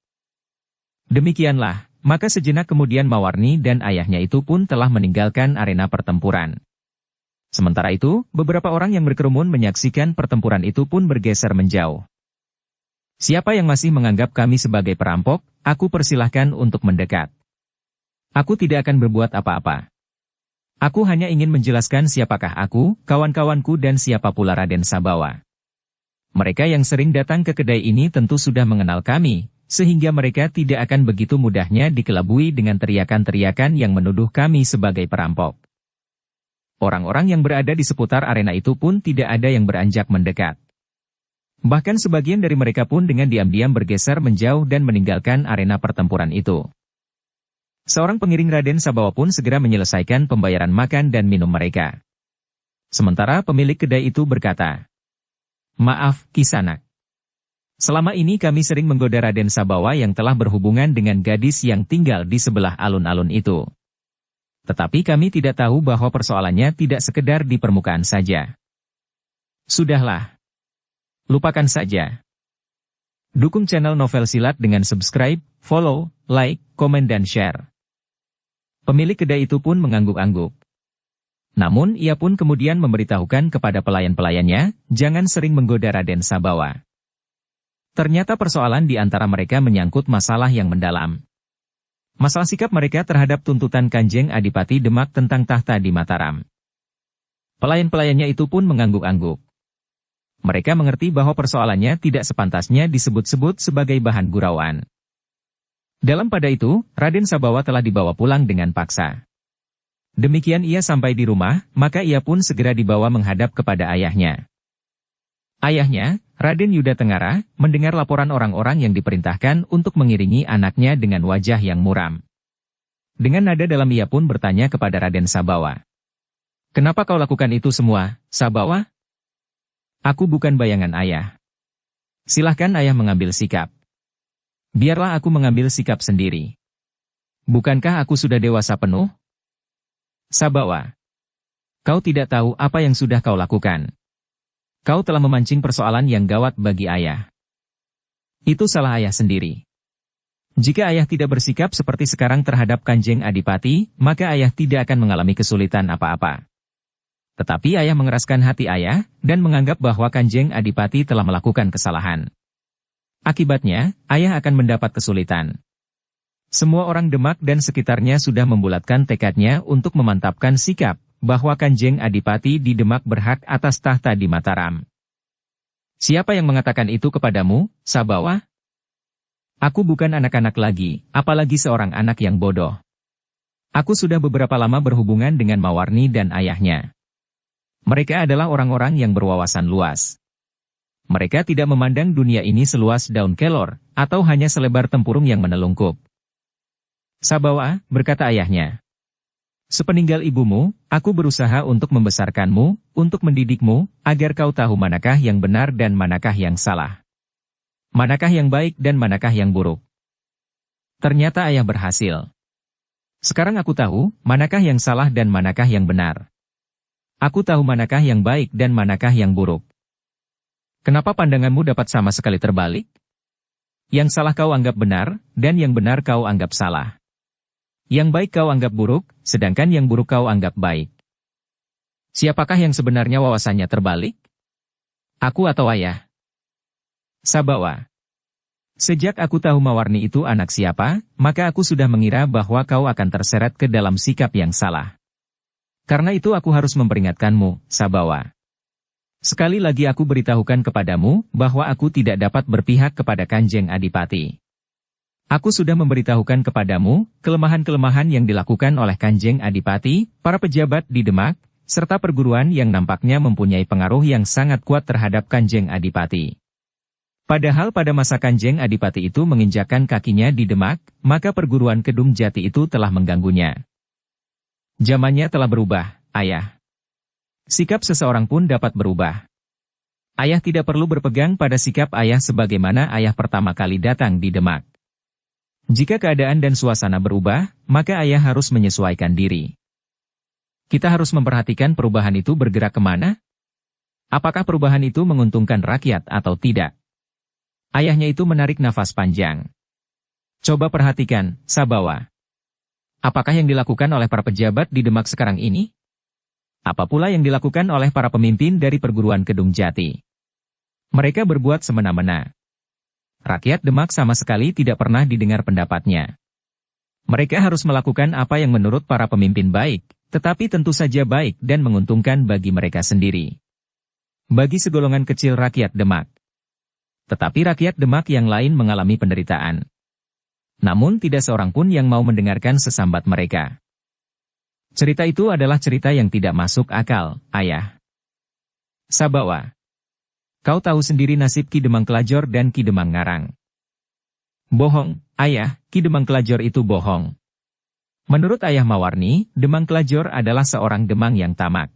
Demikianlah, maka sejenak kemudian Mawarni dan ayahnya itu pun telah meninggalkan arena pertempuran. Sementara itu, beberapa orang yang berkerumun menyaksikan pertempuran itu pun bergeser menjauh. Siapa yang masih menganggap kami sebagai perampok, aku persilahkan untuk mendekat. Aku tidak akan berbuat apa-apa. Aku hanya ingin menjelaskan siapakah aku, kawan-kawanku dan siapa pula Raden Sabawa. Mereka yang sering datang ke kedai ini tentu sudah mengenal kami, sehingga mereka tidak akan begitu mudahnya dikelabui dengan teriakan-teriakan yang menuduh kami sebagai perampok. Orang-orang yang berada di seputar arena itu pun tidak ada yang beranjak mendekat. Bahkan sebagian dari mereka pun dengan diam-diam bergeser menjauh dan meninggalkan arena pertempuran itu. Seorang pengiring Raden Sabawa pun segera menyelesaikan pembayaran makan dan minum mereka. Sementara pemilik kedai itu berkata, "Maaf, Kisanak. Selama ini kami sering menggoda Raden Sabawa yang telah berhubungan dengan gadis yang tinggal di sebelah alun-alun itu. Tetapi kami tidak tahu bahwa persoalannya tidak sekedar di permukaan saja. Sudahlah. Lupakan saja. Dukung channel Novel Silat dengan subscribe, follow, like, komen dan share." Pemilik kedai itu pun mengangguk-angguk. Namun ia pun kemudian memberitahukan kepada pelayan-pelayannya, jangan sering menggoda Raden Sabawa. Ternyata persoalan di antara mereka menyangkut masalah yang mendalam. Masalah sikap mereka terhadap tuntutan Kanjeng Adipati Demak tentang tahta di Mataram. Pelayan-pelayannya itu pun mengangguk-angguk. Mereka mengerti bahwa persoalannya tidak sepantasnya disebut-sebut sebagai bahan gurauan. Dalam pada itu, Raden Sabawa telah dibawa pulang dengan paksa. Demikian ia sampai di rumah, maka ia pun segera dibawa menghadap kepada ayahnya. Ayahnya, Raden Yuda Tengara, mendengar laporan orang-orang yang diperintahkan untuk mengiringi anaknya dengan wajah yang muram. Dengan nada dalam ia pun bertanya kepada Raden Sabawa. "Kenapa kau lakukan itu semua, Sabawa?" "Aku bukan bayangan ayah. Silahkan ayah mengambil sikap. Biarlah aku mengambil sikap sendiri. Bukankah aku sudah dewasa penuh?" "Sabawa, kau tidak tahu apa yang sudah kau lakukan. Kau telah memancing persoalan yang gawat bagi ayah. Itu salah ayah sendiri. Jika ayah tidak bersikap seperti sekarang terhadap Kanjeng Adipati, maka ayah tidak akan mengalami kesulitan apa-apa. Tetapi ayah mengeraskan hati ayah, dan menganggap bahwa Kanjeng Adipati telah melakukan kesalahan. Akibatnya, ayah akan mendapat kesulitan. Semua orang Demak dan sekitarnya sudah membulatkan tekadnya untuk memantapkan sikap, bahwa Kanjeng Adipati di Demak berhak atas tahta di Mataram. Siapa yang mengatakan itu kepadamu, Sabawa? Aku bukan anak-anak lagi, apalagi seorang anak yang bodoh. Aku sudah beberapa lama berhubungan dengan Mawarni dan ayahnya. Mereka adalah orang-orang yang berwawasan luas. Mereka tidak memandang dunia ini seluas daun kelor, atau hanya selebar tempurung yang menelungkup. Sabawa, berkata ayahnya. Sepeninggal ibumu, aku berusaha untuk membesarkanmu, untuk mendidikmu, agar kau tahu manakah yang benar dan manakah yang salah. Manakah yang baik dan manakah yang buruk. Ternyata ayah berhasil. Sekarang aku tahu, manakah yang salah dan manakah yang benar. Aku tahu manakah yang baik dan manakah yang buruk. Kenapa pandanganmu dapat sama sekali terbalik? Yang salah kau anggap benar, dan yang benar kau anggap salah. Yang baik kau anggap buruk, sedangkan yang buruk kau anggap baik. Siapakah yang sebenarnya wawasannya terbalik? Aku atau ayah? Sabawa. Sejak aku tahu Mawarni itu anak siapa, maka aku sudah mengira bahwa kau akan terseret ke dalam sikap yang salah. Karena itu aku harus memperingatkanmu, Sabawa. Sekali lagi aku beritahukan kepadamu bahwa aku tidak dapat berpihak kepada Kanjeng Adipati. Aku sudah memberitahukan kepadamu kelemahan-kelemahan yang dilakukan oleh Kanjeng Adipati, para pejabat di Demak, serta perguruan yang nampaknya mempunyai pengaruh yang sangat kuat terhadap Kanjeng Adipati. Padahal pada masa Kanjeng Adipati itu menginjakkan kakinya di Demak, maka perguruan Kedung Jati itu telah mengganggunya. Zamannya telah berubah, ayah. Sikap seseorang pun dapat berubah. Ayah tidak perlu berpegang pada sikap ayah sebagaimana ayah pertama kali datang di Demak. Jika keadaan dan suasana berubah, maka ayah harus menyesuaikan diri. Kita harus memperhatikan perubahan itu bergerak kemana? Apakah perubahan itu menguntungkan rakyat atau tidak? Ayahnya itu menarik nafas panjang. Coba perhatikan, Sabawa. Apakah yang dilakukan oleh para pejabat di Demak sekarang ini? Apa pula yang dilakukan oleh para pemimpin dari perguruan Kedung Jati? Mereka berbuat semena-mena. Rakyat Demak sama sekali tidak pernah didengar pendapatnya. Mereka harus melakukan apa yang menurut para pemimpin baik, tetapi tentu saja baik dan menguntungkan bagi mereka sendiri. Bagi segolongan kecil rakyat Demak. Tetapi rakyat Demak yang lain mengalami penderitaan. Namun tidak seorang pun yang mau mendengarkan sesambat mereka. Cerita itu adalah cerita yang tidak masuk akal, ayah. Sabawa. Kau tahu sendiri nasib Ki Demang Kelajor dan Ki Demang Ngarang. Bohong, ayah, Ki Demang Kelajor itu bohong. Menurut ayah Mawarni, Demang Kelajor adalah seorang demang yang tamak.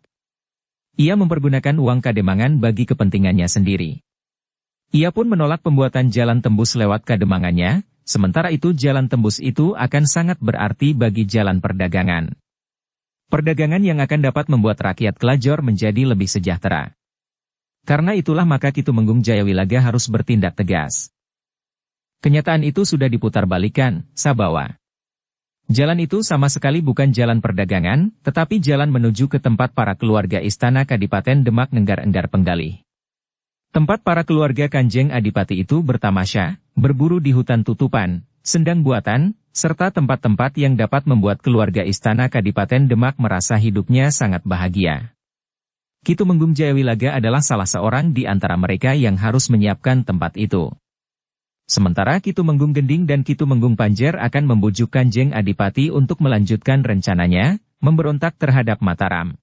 Ia mempergunakan uang kademangan bagi kepentingannya sendiri. Ia pun menolak pembuatan jalan tembus lewat kademangannya, sementara itu jalan tembus itu akan sangat berarti bagi jalan perdagangan. Perdagangan yang akan dapat membuat rakyat Kelajor menjadi lebih sejahtera. Karena itulah maka Ki Tumenggung Jayawilaga harus bertindak tegas. Kenyataan itu sudah diputarbalikan, Sabawa. Jalan itu sama sekali bukan jalan perdagangan, tetapi jalan menuju ke tempat para keluarga istana Kadipaten Demak Nenggar-Enggar Penggalih. Tempat para keluarga Kanjeng Adipati itu bertamasya, berburu di hutan tutupan, sendang buatan, serta tempat-tempat yang dapat membuat keluarga istana Kadipaten Demak merasa hidupnya sangat bahagia. Ki Tumenggung Jayawilaga adalah salah seorang di antara mereka yang harus menyiapkan tempat itu. Sementara Ki Tumenggung Gending dan Ki Tumenggung Panjer akan membujuk Kanjeng Adipati untuk melanjutkan rencananya, memberontak terhadap Mataram.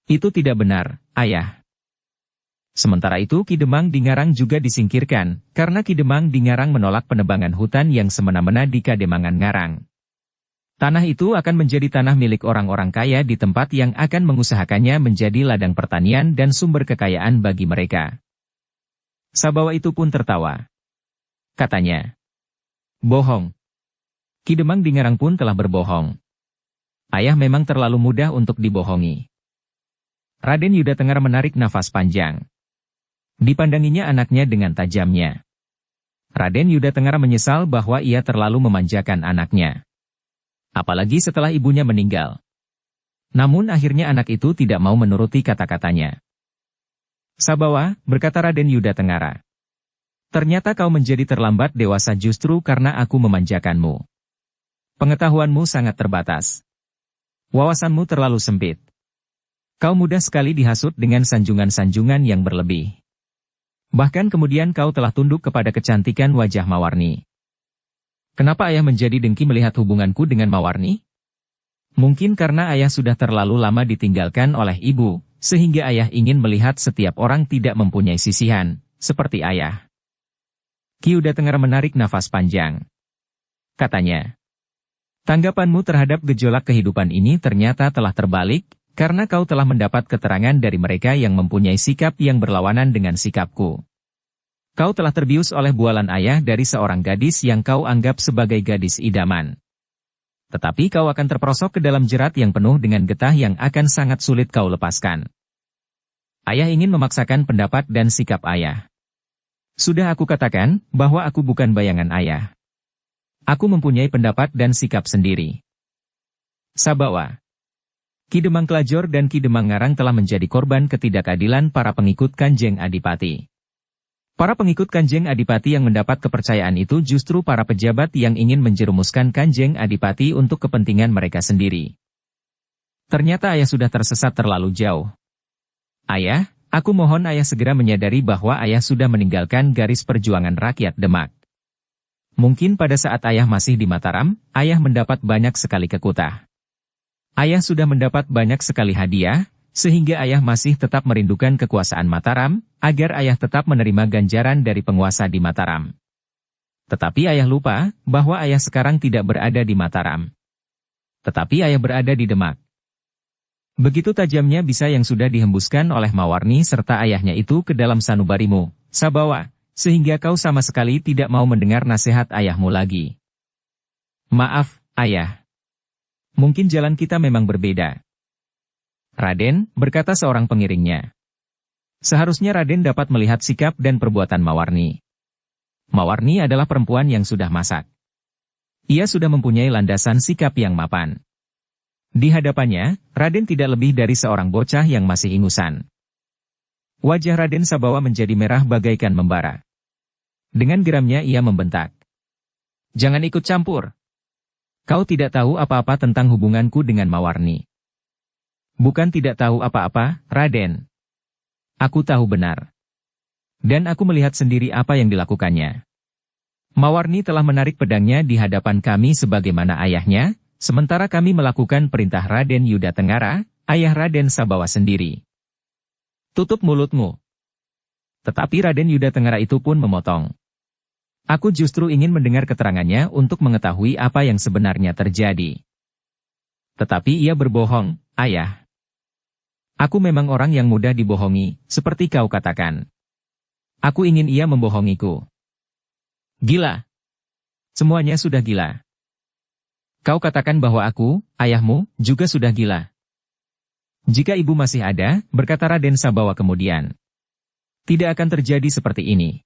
Itu tidak benar, ayah. Sementara itu Ki Demang di Ngarang juga disingkirkan, karena Ki Demang di Ngarang menolak penebangan hutan yang semena-mena di Kademangan Ngarang. Tanah itu akan menjadi tanah milik orang-orang kaya di tempat yang akan mengusahakannya menjadi ladang pertanian dan sumber kekayaan bagi mereka. Sabawa itu pun tertawa. Katanya, bohong. Ki Demang di Ngarang pun telah berbohong. Ayah memang terlalu mudah untuk dibohongi. Raden Yuda Tenggar menarik nafas panjang. Dipandanginya anaknya dengan tajamnya. Raden Yuda Tenggar menyesal bahwa ia terlalu memanjakan anaknya. Apalagi setelah ibunya meninggal. Namun akhirnya anak itu tidak mau menuruti kata-katanya. Sabawa, berkata Raden Yuda Tenggar. Ternyata kau menjadi terlambat dewasa justru karena aku memanjakanmu. Pengetahuanmu sangat terbatas. Wawasanmu terlalu sempit. Kau mudah sekali dihasut dengan sanjungan-sanjungan yang berlebih. Bahkan kemudian kau telah tunduk kepada kecantikan wajah Mawarni. Kenapa ayah menjadi dengki melihat hubunganku dengan Mawarni? Mungkin karena ayah sudah terlalu lama ditinggalkan oleh ibu, sehingga ayah ingin melihat setiap orang tidak mempunyai sisihan, seperti ayah. Ki Yuda Tenggar menarik nafas panjang. Katanya, tanggapanmu terhadap gejolak kehidupan ini ternyata telah terbalik, karena kau telah mendapat keterangan dari mereka yang mempunyai sikap yang berlawanan dengan sikapku. Kau telah terbius oleh bualan ayah dari seorang gadis yang kau anggap sebagai gadis idaman. Tetapi kau akan terperosok ke dalam jerat yang penuh dengan getah yang akan sangat sulit kau lepaskan. Ayah ingin memaksakan pendapat dan sikap ayah. Sudah aku katakan bahwa aku bukan bayangan ayah. Aku mempunyai pendapat dan sikap sendiri. Sabawa. Ki Demang Kelajor dan Ki Demang Ngarang telah menjadi korban ketidakadilan para pengikut Kanjeng Adipati. Para pengikut Kanjeng Adipati yang mendapat kepercayaan itu justru para pejabat yang ingin menjerumuskan Kanjeng Adipati untuk kepentingan mereka sendiri. Ternyata ayah sudah tersesat terlalu jauh. Ayah, aku mohon ayah segera menyadari bahwa ayah sudah meninggalkan garis perjuangan rakyat Demak. Mungkin pada saat ayah masih di Mataram, ayah mendapat banyak sekali kekutah. Ayah sudah mendapat banyak sekali hadiah, sehingga ayah masih tetap merindukan kekuasaan Mataram, agar ayah tetap menerima ganjaran dari penguasa di Mataram. Tetapi ayah lupa, bahwa ayah sekarang tidak berada di Mataram. Tetapi ayah berada di Demak. Begitu tajamnya bisa yang sudah dihembuskan oleh Mawarni serta ayahnya itu ke dalam sanubarimu, Sabawa, sehingga kau sama sekali tidak mau mendengar nasihat ayahmu lagi. Maaf, ayah. Mungkin jalan kita memang berbeda. Raden, berkata seorang pengiringnya. Seharusnya Raden dapat melihat sikap dan perbuatan Mawarni. Mawarni adalah perempuan yang sudah masak. Ia sudah mempunyai landasan sikap yang mapan. Di hadapannya, Raden tidak lebih dari seorang bocah yang masih ingusan. Wajah Raden Sabawa menjadi merah bagaikan membara. Dengan geramnya ia membentak. Jangan ikut campur. Kau tidak tahu apa-apa tentang hubunganku dengan Mawarni. Bukan tidak tahu apa-apa, Raden. Aku tahu benar. Dan aku melihat sendiri apa yang dilakukannya. Mawarni telah menarik pedangnya di hadapan kami sebagaimana ayahnya, sementara kami melakukan perintah Raden Yuda Tenggara, ayah Raden Sabawa sendiri. Tutup mulutmu. Tetapi Raden Yuda Tenggara itu pun memotong. Aku justru ingin mendengar keterangannya untuk mengetahui apa yang sebenarnya terjadi. Tetapi ia berbohong, ayah. Aku memang orang yang mudah dibohongi, seperti kau katakan. Aku ingin ia membohongiku. Gila. Semuanya sudah gila. Kau katakan bahwa aku, ayahmu, juga sudah gila. Jika ibu masih ada, berkata Raden Sabawa kemudian. Tidak akan terjadi seperti ini.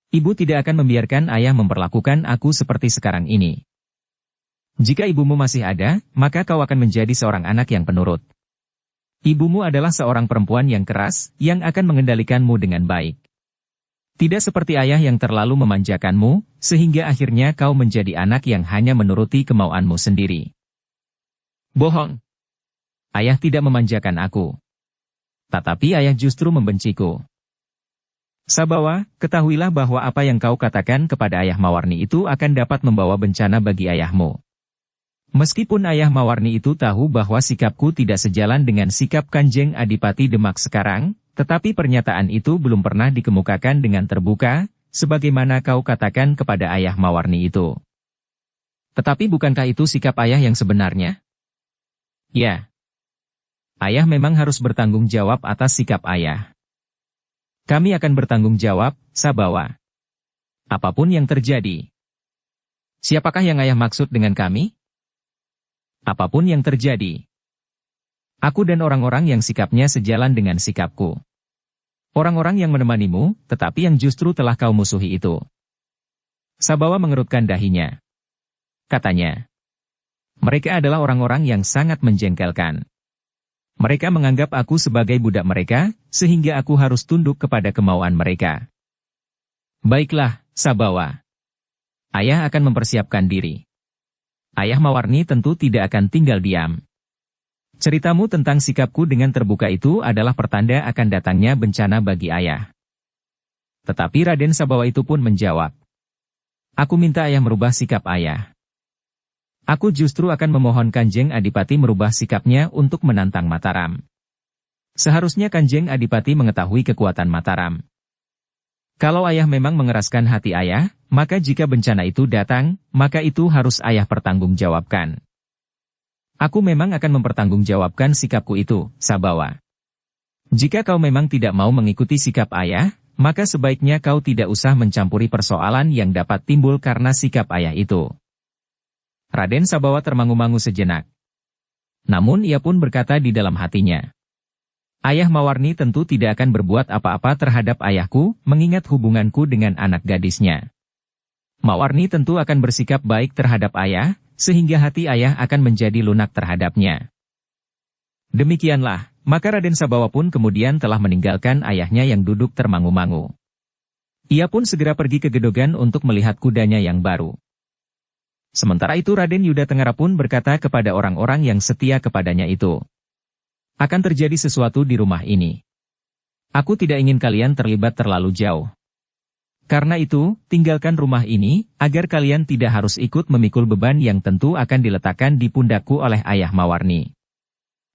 Ibu tidak akan membiarkan ayah memperlakukan aku seperti sekarang ini. Jika ibumu masih ada, maka kau akan menjadi seorang anak yang penurut. Ibumu adalah seorang perempuan yang keras, yang akan mengendalikanmu dengan baik. Tidak seperti ayah yang terlalu memanjakanmu, sehingga akhirnya kau menjadi anak yang hanya menuruti kemauanmu sendiri. Bohong. Ayah tidak memanjakan aku. Tetapi ayah justru membenciku. Sabawa, ketahuilah bahwa apa yang kau katakan kepada ayah Mawarni itu akan dapat membawa bencana bagi ayahmu. Meskipun ayah Mawarni itu tahu bahwa sikapku tidak sejalan dengan sikap Kanjeng Adipati Demak sekarang, tetapi pernyataan itu belum pernah dikemukakan dengan terbuka, sebagaimana kau katakan kepada ayah Mawarni itu. Tetapi bukankah itu sikap ayah yang sebenarnya? Ya. Ayah memang harus bertanggung jawab atas sikap ayah. Kami akan bertanggung jawab, Sabawa. Apapun yang terjadi. Siapakah yang ayah maksud dengan kami? Apapun yang terjadi. Aku dan orang-orang yang sikapnya sejalan dengan sikapku. Orang-orang yang menemanimu, tetapi yang justru telah kau musuhi itu. Sabawa mengerutkan dahinya. Katanya. Mereka adalah orang-orang yang sangat menjengkelkan. Mereka menganggap aku sebagai budak mereka, sehingga aku harus tunduk kepada kemauan mereka. Baiklah, Sabawa. Ayah akan mempersiapkan diri. Ayah Mawarni tentu tidak akan tinggal diam. Ceritamu tentang sikapku dengan terbuka itu adalah pertanda akan datangnya bencana bagi ayah. Tetapi Raden Sabawa itu pun menjawab. Aku minta ayah merubah sikap ayah. Aku justru akan memohon Kanjeng Adipati merubah sikapnya untuk menantang Mataram. Seharusnya Kanjeng Adipati mengetahui kekuatan Mataram. Kalau ayah memang mengeraskan hati ayah, maka jika bencana itu datang, maka itu harus ayah pertanggungjawabkan. Aku memang akan mempertanggungjawabkan sikapku itu, Sabawa. Jika kau memang tidak mau mengikuti sikap ayah, maka sebaiknya kau tidak usah mencampuri persoalan yang dapat timbul karena sikap ayah itu. Raden Sabawa termangu-mangu sejenak. Namun ia pun berkata di dalam hatinya. Ayah Mawarni tentu tidak akan berbuat apa-apa terhadap ayahku, mengingat hubunganku dengan anak gadisnya. Mawarni tentu akan bersikap baik terhadap ayah, sehingga hati ayah akan menjadi lunak terhadapnya. Demikianlah, maka Raden Sabawa pun kemudian telah meninggalkan ayahnya yang duduk termangu-mangu. Ia pun segera pergi ke Gedogan untuk melihat kudanya yang baru. Sementara itu Raden Yuda Tengara pun berkata kepada orang-orang yang setia kepadanya itu, "Akan terjadi sesuatu di rumah ini. Aku tidak ingin kalian terlibat terlalu jauh. Karena itu, tinggalkan rumah ini, agar kalian tidak harus ikut memikul beban yang tentu akan diletakkan di pundakku oleh ayah Mawarni.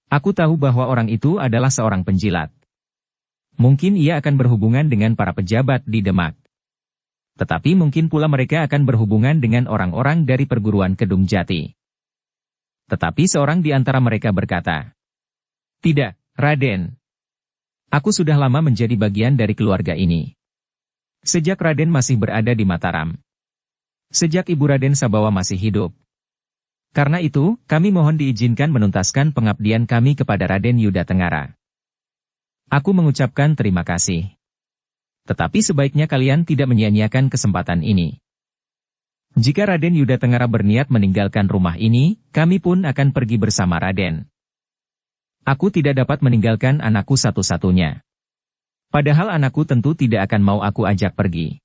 Aku tahu bahwa orang itu adalah seorang penjilat. Mungkin ia akan berhubungan dengan para pejabat di Demak. Tetapi mungkin pula mereka akan berhubungan dengan orang-orang dari perguruan Kedung Jati." Tetapi seorang di antara mereka berkata, "Tidak, Raden. Aku sudah lama menjadi bagian dari keluarga ini. Sejak Raden masih berada di Mataram. Sejak Ibu Raden Sabawa masih hidup. Karena itu, kami mohon diizinkan menuntaskan pengabdian kami kepada Raden Yuda Tengara. Aku mengucapkan terima kasih. Tetapi sebaiknya kalian tidak menyia-nyiakan kesempatan ini. Jika Raden Yuda Tengara berniat meninggalkan rumah ini, kami pun akan pergi bersama Raden. Aku tidak dapat meninggalkan anakku satu-satunya. Padahal anakku tentu tidak akan mau aku ajak pergi.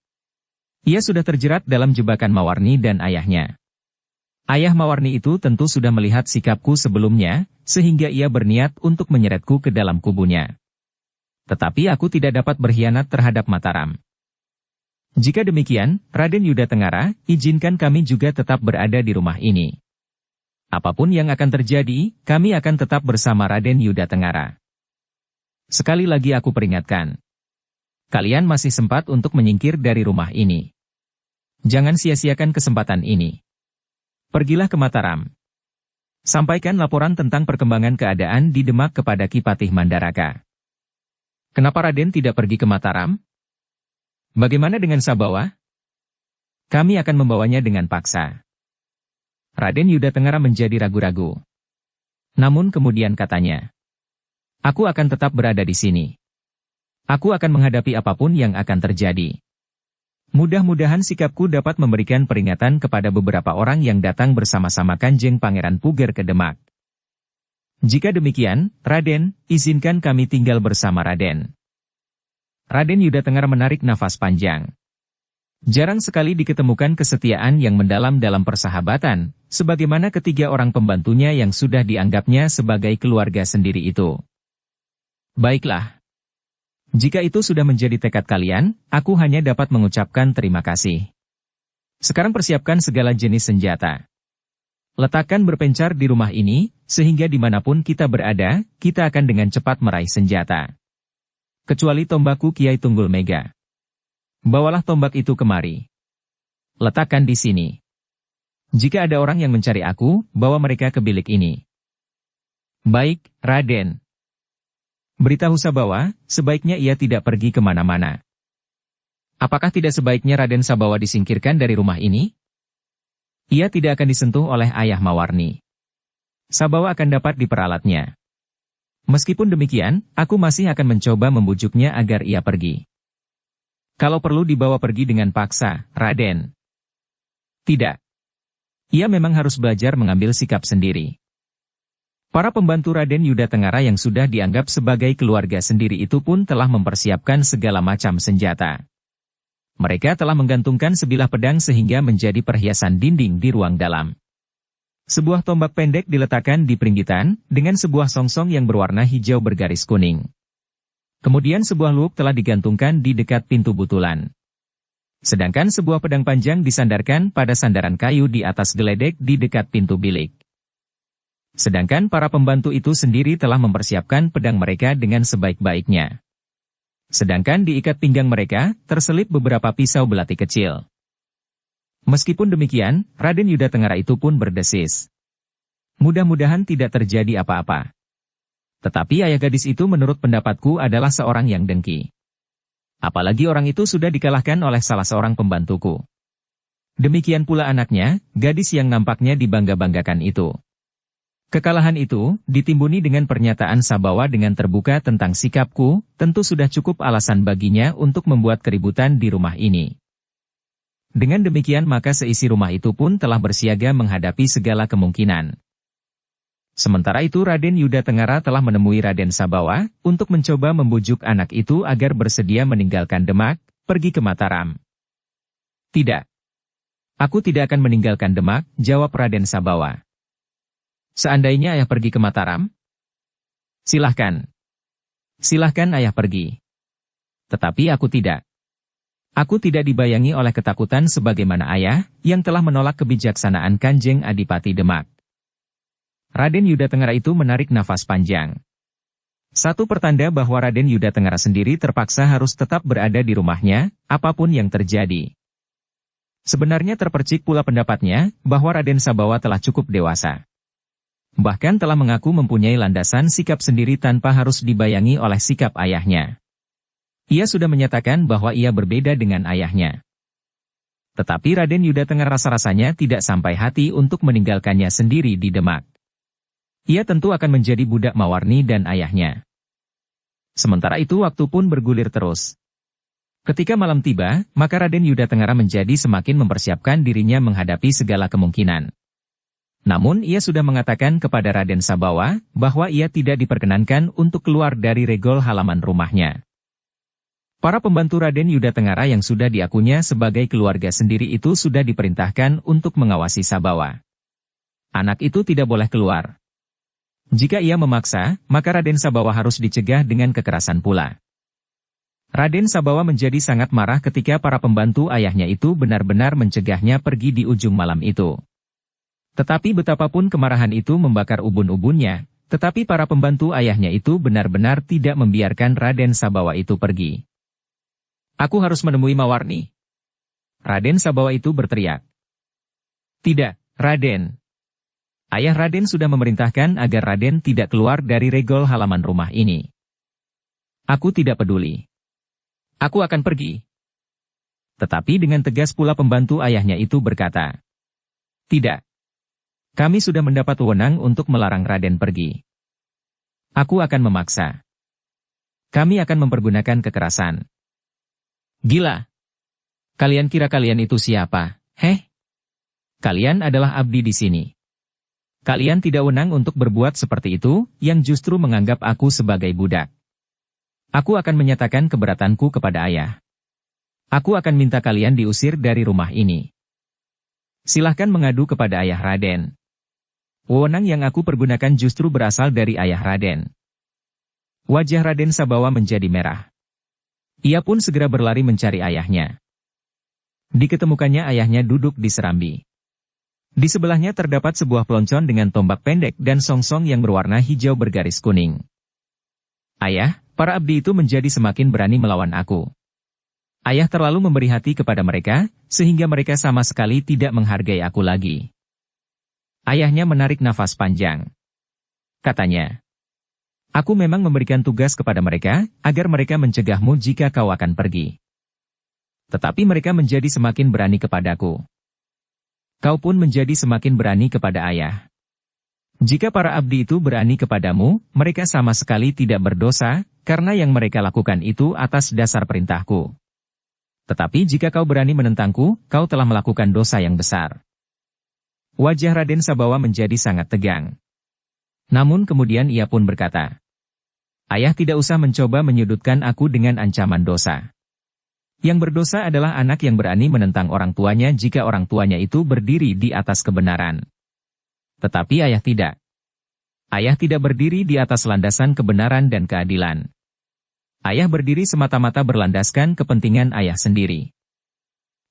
Ia sudah terjerat dalam jebakan Mawarni dan ayahnya. Ayah Mawarni itu tentu sudah melihat sikapku sebelumnya, sehingga ia berniat untuk menyeretku ke dalam kubunya. Tetapi aku tidak dapat berkhianat terhadap Mataram. Jika demikian, Raden Yuda Tengara, izinkan kami juga tetap berada di rumah ini. Apapun yang akan terjadi, kami akan tetap bersama Raden Yuda Tengara. Sekali lagi aku peringatkan. Kalian masih sempat untuk menyingkir dari rumah ini. Jangan sia-siakan kesempatan ini. Pergilah ke Mataram. Sampaikan laporan tentang perkembangan keadaan di Demak kepada Ki Patih Mandaraka." "Kenapa Raden tidak pergi ke Mataram? Bagaimana dengan Sabawa? Kami akan membawanya dengan paksa." Raden Yuda Tengara menjadi ragu-ragu. Namun kemudian katanya, "Aku akan tetap berada di sini. Aku akan menghadapi apapun yang akan terjadi. Mudah-mudahan sikapku dapat memberikan peringatan kepada beberapa orang yang datang bersama-sama Kanjeng Pangeran Puger ke Demak. Jika demikian, Raden, izinkan kami tinggal bersama Raden." Raden Yuda Tengara menarik nafas panjang. Jarang sekali diketemukan kesetiaan yang mendalam dalam persahabatan, sebagaimana ketiga orang pembantunya yang sudah dianggapnya sebagai keluarga sendiri itu. "Baiklah. Jika itu sudah menjadi tekad kalian, aku hanya dapat mengucapkan terima kasih. Sekarang persiapkan segala jenis senjata. Letakkan berpencar di rumah ini, sehingga dimanapun kita berada, kita akan dengan cepat meraih senjata. Kecuali tombakku Kiai Tunggul Mega. Bawalah tombak itu kemari. Letakkan di sini. Jika ada orang yang mencari aku, bawa mereka ke bilik ini." "Baik, Raden." Beritahu Sabawa, sebaiknya ia tidak pergi kemana-mana. "Apakah tidak sebaiknya Raden Sabawa disingkirkan dari rumah ini? Ia tidak akan disentuh oleh ayah Mawarni. Sabawa akan dapat diperalatnya. Meskipun demikian, aku masih akan mencoba membujuknya agar ia pergi. Kalau perlu dibawa pergi dengan paksa, Raden." "Tidak. Ia memang harus belajar mengambil sikap sendiri." Para pembantu Raden Yuda Tengara yang sudah dianggap sebagai keluarga sendiri itu pun telah mempersiapkan segala macam senjata. Mereka telah menggantungkan sebilah pedang sehingga menjadi perhiasan dinding di ruang dalam. Sebuah tombak pendek diletakkan di pinggitan, dengan sebuah songsong yang berwarna hijau bergaris kuning. Kemudian sebuah luuk telah digantungkan di dekat pintu butulan. Sedangkan sebuah pedang panjang disandarkan pada sandaran kayu di atas geledek di dekat pintu bilik. Sedangkan para pembantu itu sendiri telah mempersiapkan pedang mereka dengan sebaik-baiknya. Sedangkan di ikat pinggang mereka, terselip beberapa pisau belati kecil. Meskipun demikian, Raden Yuda Tengara itu pun berdesis. Mudah-mudahan tidak terjadi apa-apa. Tetapi ayah gadis itu menurut pendapatku adalah seorang yang dengki. Apalagi orang itu sudah dikalahkan oleh salah seorang pembantuku. Demikian pula anaknya, gadis yang nampaknya dibangga-banggakan itu. Kekalahan itu, ditimbuni dengan pernyataan Sabawa dengan terbuka tentang sikapku, tentu sudah cukup alasan baginya untuk membuat keributan di rumah ini. Dengan demikian maka seisi rumah itu pun telah bersiaga menghadapi segala kemungkinan. Sementara itu Raden Yuda Tengara telah menemui Raden Sabawa, untuk mencoba membujuk anak itu agar bersedia meninggalkan Demak, pergi ke Mataram. Tidak. Aku tidak akan meninggalkan Demak, jawab Raden Sabawa. Seandainya ayah pergi ke Mataram? Silahkan. Silahkan ayah pergi. Tetapi aku tidak. Aku tidak dibayangi oleh ketakutan sebagaimana ayah, yang telah menolak kebijaksanaan Kanjeng Adipati Demak. Raden Yuda Tengara itu menarik nafas panjang. Satu pertanda bahwa Raden Yuda Tengara sendiri terpaksa harus tetap berada di rumahnya, apapun yang terjadi. Sebenarnya terpercik pula pendapatnya, bahwa Raden Sabawa telah cukup dewasa. Bahkan telah mengaku mempunyai landasan sikap sendiri tanpa harus dibayangi oleh sikap ayahnya. Ia sudah menyatakan bahwa ia berbeda dengan ayahnya. Tetapi Raden Yuda Tengara rasa-rasanya tidak sampai hati untuk meninggalkannya sendiri di Demak. Ia tentu akan menjadi budak Mawarni dan ayahnya. Sementara itu waktu pun bergulir terus. Ketika malam tiba, maka Raden Yuda Tengara menjadi semakin mempersiapkan dirinya menghadapi segala kemungkinan. Namun ia sudah mengatakan kepada Raden Sabawa, bahwa ia tidak diperkenankan untuk keluar dari regol halaman rumahnya. Para pembantu Raden Yuda Tengara yang sudah diakunya sebagai keluarga sendiri itu sudah diperintahkan untuk mengawasi Sabawa. Anak itu tidak boleh keluar. Jika ia memaksa, maka Raden Sabawa harus dicegah dengan kekerasan pula. Raden Sabawa menjadi sangat marah ketika para pembantu ayahnya itu benar-benar mencegahnya pergi di ujung malam itu. Tetapi betapapun kemarahan itu membakar ubun-ubunnya, tetapi para pembantu ayahnya itu benar-benar tidak membiarkan Raden Sabawa itu pergi. Aku harus menemui Mawarni. Raden Sabawa itu berteriak. Tidak, Raden. Ayah Raden sudah memerintahkan agar Raden tidak keluar dari regol halaman rumah ini. Aku tidak peduli. Aku akan pergi. Tetapi dengan tegas pula pembantu ayahnya itu berkata. Tidak. Kami sudah mendapat wewenang untuk melarang Raden pergi. Aku akan memaksa. Kami akan mempergunakan kekerasan. Gila. Kalian kira kalian itu siapa? Heh? Kalian adalah abdi di sini. Kalian tidak wenang untuk berbuat seperti itu, yang justru menganggap aku sebagai budak. Aku akan menyatakan keberatanku kepada ayah. Aku akan minta kalian diusir dari rumah ini. Silahkan mengadu kepada ayah Raden. Wewenang yang aku pergunakan justru berasal dari ayah Raden. Wajah Raden Sabawa menjadi merah. Ia pun segera berlari mencari ayahnya. Diketemukannya ayahnya duduk di serambi. Di sebelahnya terdapat sebuah peloncon dengan tombak pendek dan songsong yang berwarna hijau bergaris kuning. Ayah, para abdi itu menjadi semakin berani melawan aku. Ayah terlalu memberi hati kepada mereka, sehingga mereka sama sekali tidak menghargai aku lagi. Ayahnya menarik nafas panjang. Katanya, aku memang memberikan tugas kepada mereka, agar mereka mencegahmu jika kau akan pergi. Tetapi mereka menjadi semakin berani kepadaku. Kau pun menjadi semakin berani kepada ayah. Jika para abdi itu berani kepadamu, mereka sama sekali tidak berdosa, karena yang mereka lakukan itu atas dasar perintahku. Tetapi jika kau berani menentangku, kau telah melakukan dosa yang besar. Wajah Raden Sabawa menjadi sangat tegang. Namun kemudian ia pun berkata, ayah tidak usah mencoba menyudutkan aku dengan ancaman dosa. Yang berdosa adalah anak yang berani menentang orang tuanya jika orang tuanya itu berdiri di atas kebenaran. Tetapi ayah tidak. Ayah tidak berdiri di atas landasan kebenaran dan keadilan. Ayah berdiri semata-mata berlandaskan kepentingan ayah sendiri.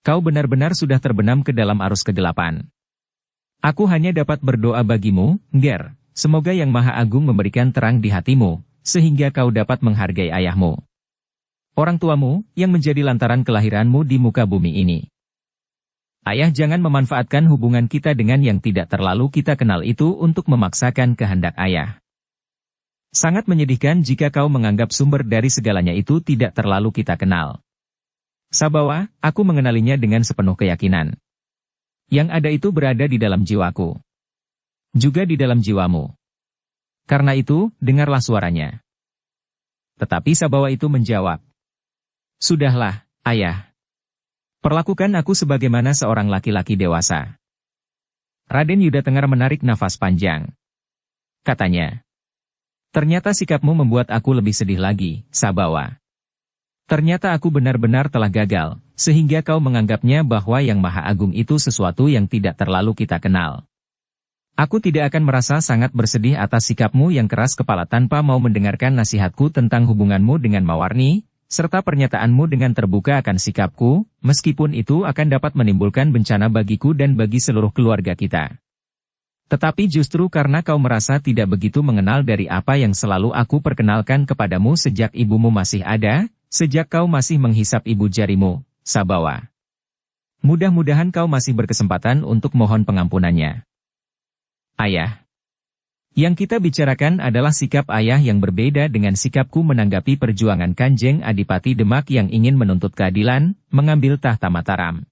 Kau benar-benar sudah terbenam ke dalam arus kegelapan. Aku hanya dapat berdoa bagimu, Ger, semoga Yang Maha Agung memberikan terang di hatimu, sehingga kau dapat menghargai ayahmu. Orang tuamu, yang menjadi lantaran kelahiranmu di muka bumi ini. Ayah jangan memanfaatkan hubungan kita dengan yang tidak terlalu kita kenal itu untuk memaksakan kehendak ayah. Sangat menyedihkan jika kau menganggap sumber dari segalanya itu tidak terlalu kita kenal. Sabawa, aku mengenalinya dengan sepenuh keyakinan. Yang ada itu berada di dalam jiwaku. Juga di dalam jiwamu. Karena itu, dengarlah suaranya. Tetapi Sabawa itu menjawab. Sudahlah, ayah. Perlakukan aku sebagaimana seorang laki-laki dewasa. Raden Yuda Tengara menarik nafas panjang. Katanya, ternyata sikapmu membuat aku lebih sedih lagi, Sabawa. Ternyata aku benar-benar telah gagal, sehingga kau menganggapnya bahwa Yang Maha Agung itu sesuatu yang tidak terlalu kita kenal. Aku tidak akan merasa sangat bersedih atas sikapmu yang keras kepala tanpa mau mendengarkan nasihatku tentang hubunganmu dengan Mawarni, serta pernyataanmu dengan terbuka akan sikapku, meskipun itu akan dapat menimbulkan bencana bagiku dan bagi seluruh keluarga kita. Tetapi justru karena kau merasa tidak begitu mengenal dari apa yang selalu aku perkenalkan kepadamu sejak ibumu masih ada, sejak kau masih menghisap ibu jarimu, Sabawa. Mudah-mudahan kau masih berkesempatan untuk mohon pengampunannya. Ayah. Yang kita bicarakan adalah sikap ayah yang berbeda dengan sikapku menanggapi perjuangan Kanjeng Adipati Demak yang ingin menuntut keadilan, mengambil tahta Mataram.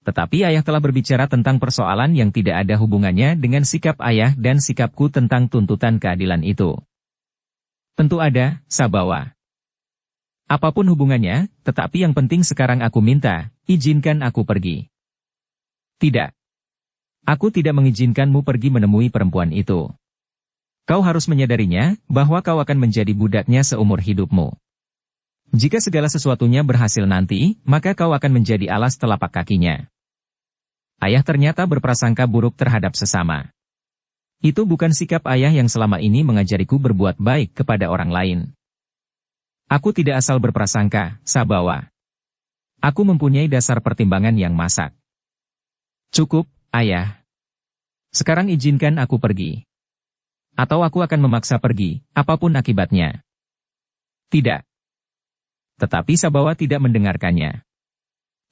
Tetapi ayah telah berbicara tentang persoalan yang tidak ada hubungannya dengan sikap ayah dan sikapku tentang tuntutan keadilan itu. Tentu ada, Sabawa. Apapun hubungannya, tetapi yang penting sekarang aku minta, izinkan aku pergi. Tidak. Aku tidak mengizinkanmu pergi menemui perempuan itu. Kau harus menyadarinya, bahwa kau akan menjadi budaknya seumur hidupmu. Jika segala sesuatunya berhasil nanti, maka kau akan menjadi alas telapak kakinya. Ayah ternyata berprasangka buruk terhadap sesama. Itu bukan sikap ayah yang selama ini mengajariku berbuat baik kepada orang lain. Aku tidak asal berprasangka, Sabawa. Aku mempunyai dasar pertimbangan yang masak. Cukup, ayah. Sekarang izinkan aku pergi. Atau aku akan memaksa pergi, apapun akibatnya. Tidak. Tetapi Sabawa tidak mendengarkannya.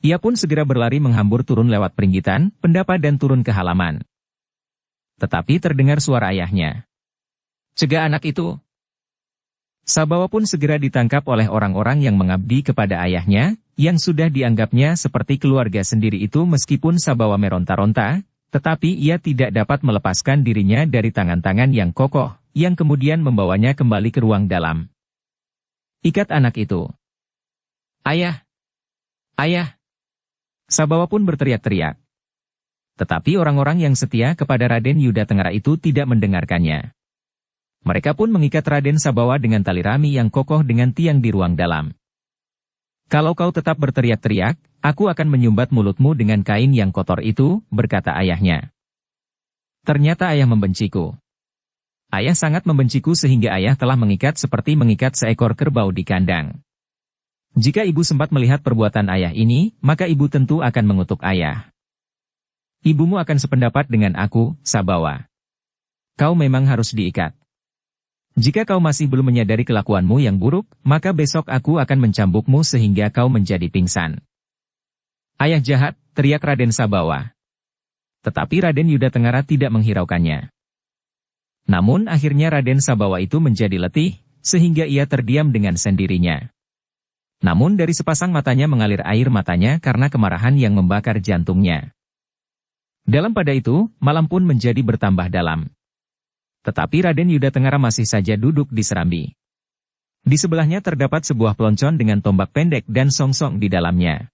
Ia pun segera berlari menghambur turun lewat peringgitan, pendapa dan turun ke halaman. Tetapi terdengar suara ayahnya. Cegah anak itu. Sabawa pun segera ditangkap oleh orang-orang yang mengabdi kepada ayahnya, yang sudah dianggapnya seperti keluarga sendiri itu meskipun Sabawa meronta-ronta, tetapi ia tidak dapat melepaskan dirinya dari tangan-tangan yang kokoh, yang kemudian membawanya kembali ke ruang dalam. Ikat anak itu. Ayah! Ayah! Sabawa pun berteriak-teriak. Tetapi orang-orang yang setia kepada Raden Yuda Tengara itu tidak mendengarkannya. Mereka pun mengikat Raden Sabawa dengan tali rami yang kokoh dengan tiang di ruang dalam. Kalau kau tetap berteriak-teriak, aku akan menyumbat mulutmu dengan kain yang kotor itu, berkata ayahnya. Ternyata ayah membenciku. Ayah sangat membenciku sehingga ayah telah mengikat seperti mengikat seekor kerbau di kandang. Jika ibu sempat melihat perbuatan ayah ini, maka ibu tentu akan mengutuk ayah. Ibumu akan sependapat dengan aku, Sabawa. Kau memang harus diikat. Jika kau masih belum menyadari kelakuanmu yang buruk, maka besok aku akan mencambukmu sehingga kau menjadi pingsan. Ayah jahat, teriak Raden Sabawa. Tetapi Raden Yuda Tengara tidak menghiraukannya. Namun akhirnya Raden Sabawa itu menjadi letih, sehingga ia terdiam dengan sendirinya. Namun dari sepasang matanya mengalir air matanya karena kemarahan yang membakar jantungnya. Dalam pada itu, malam pun menjadi bertambah dalam. Tetapi Raden Yuda Tengara masih saja duduk di serambi. Di sebelahnya terdapat sebuah peloncon dengan tombak pendek dan songsong di dalamnya.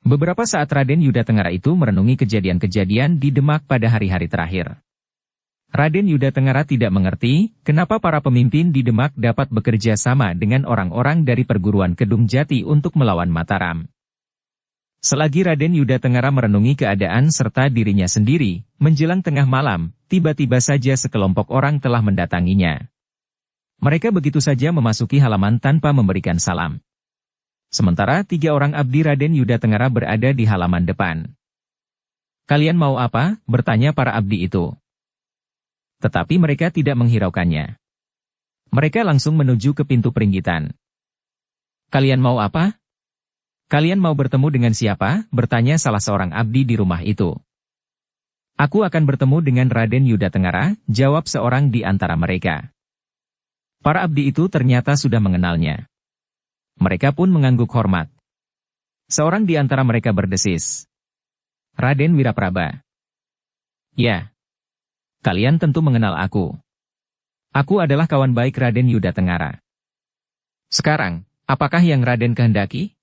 Beberapa saat Raden Yuda Tengara itu merenungi kejadian-kejadian di Demak pada hari-hari terakhir. Raden Yuda Tengara tidak mengerti, kenapa para pemimpin di Demak dapat bekerja sama dengan orang-orang dari perguruan Kedung Jati untuk melawan Mataram. Selagi Raden Yuda Tengara merenungi keadaan serta dirinya sendiri, menjelang tengah malam, tiba-tiba saja sekelompok orang telah mendatanginya. Mereka begitu saja memasuki halaman tanpa memberikan salam. Sementara 3 orang abdi Raden Yuda Tengara berada di halaman depan. "Kalian mau apa?" bertanya para abdi itu. Tetapi mereka tidak menghiraukannya. Mereka langsung menuju ke pintu peringgitan. "Kalian mau apa?" "Kalian mau bertemu dengan siapa?" bertanya salah seorang abdi di rumah itu. "Aku akan bertemu dengan Raden Yuda Tengara," jawab seorang di antara mereka. Para abdi itu ternyata sudah mengenalnya. Mereka pun mengangguk hormat. Seorang di antara mereka berdesis. "Raden Wirapraba." "Ya. Kalian tentu mengenal aku. Aku adalah kawan baik Raden Yuda Tengara. Sekarang, apakah yang Raden kehendaki?"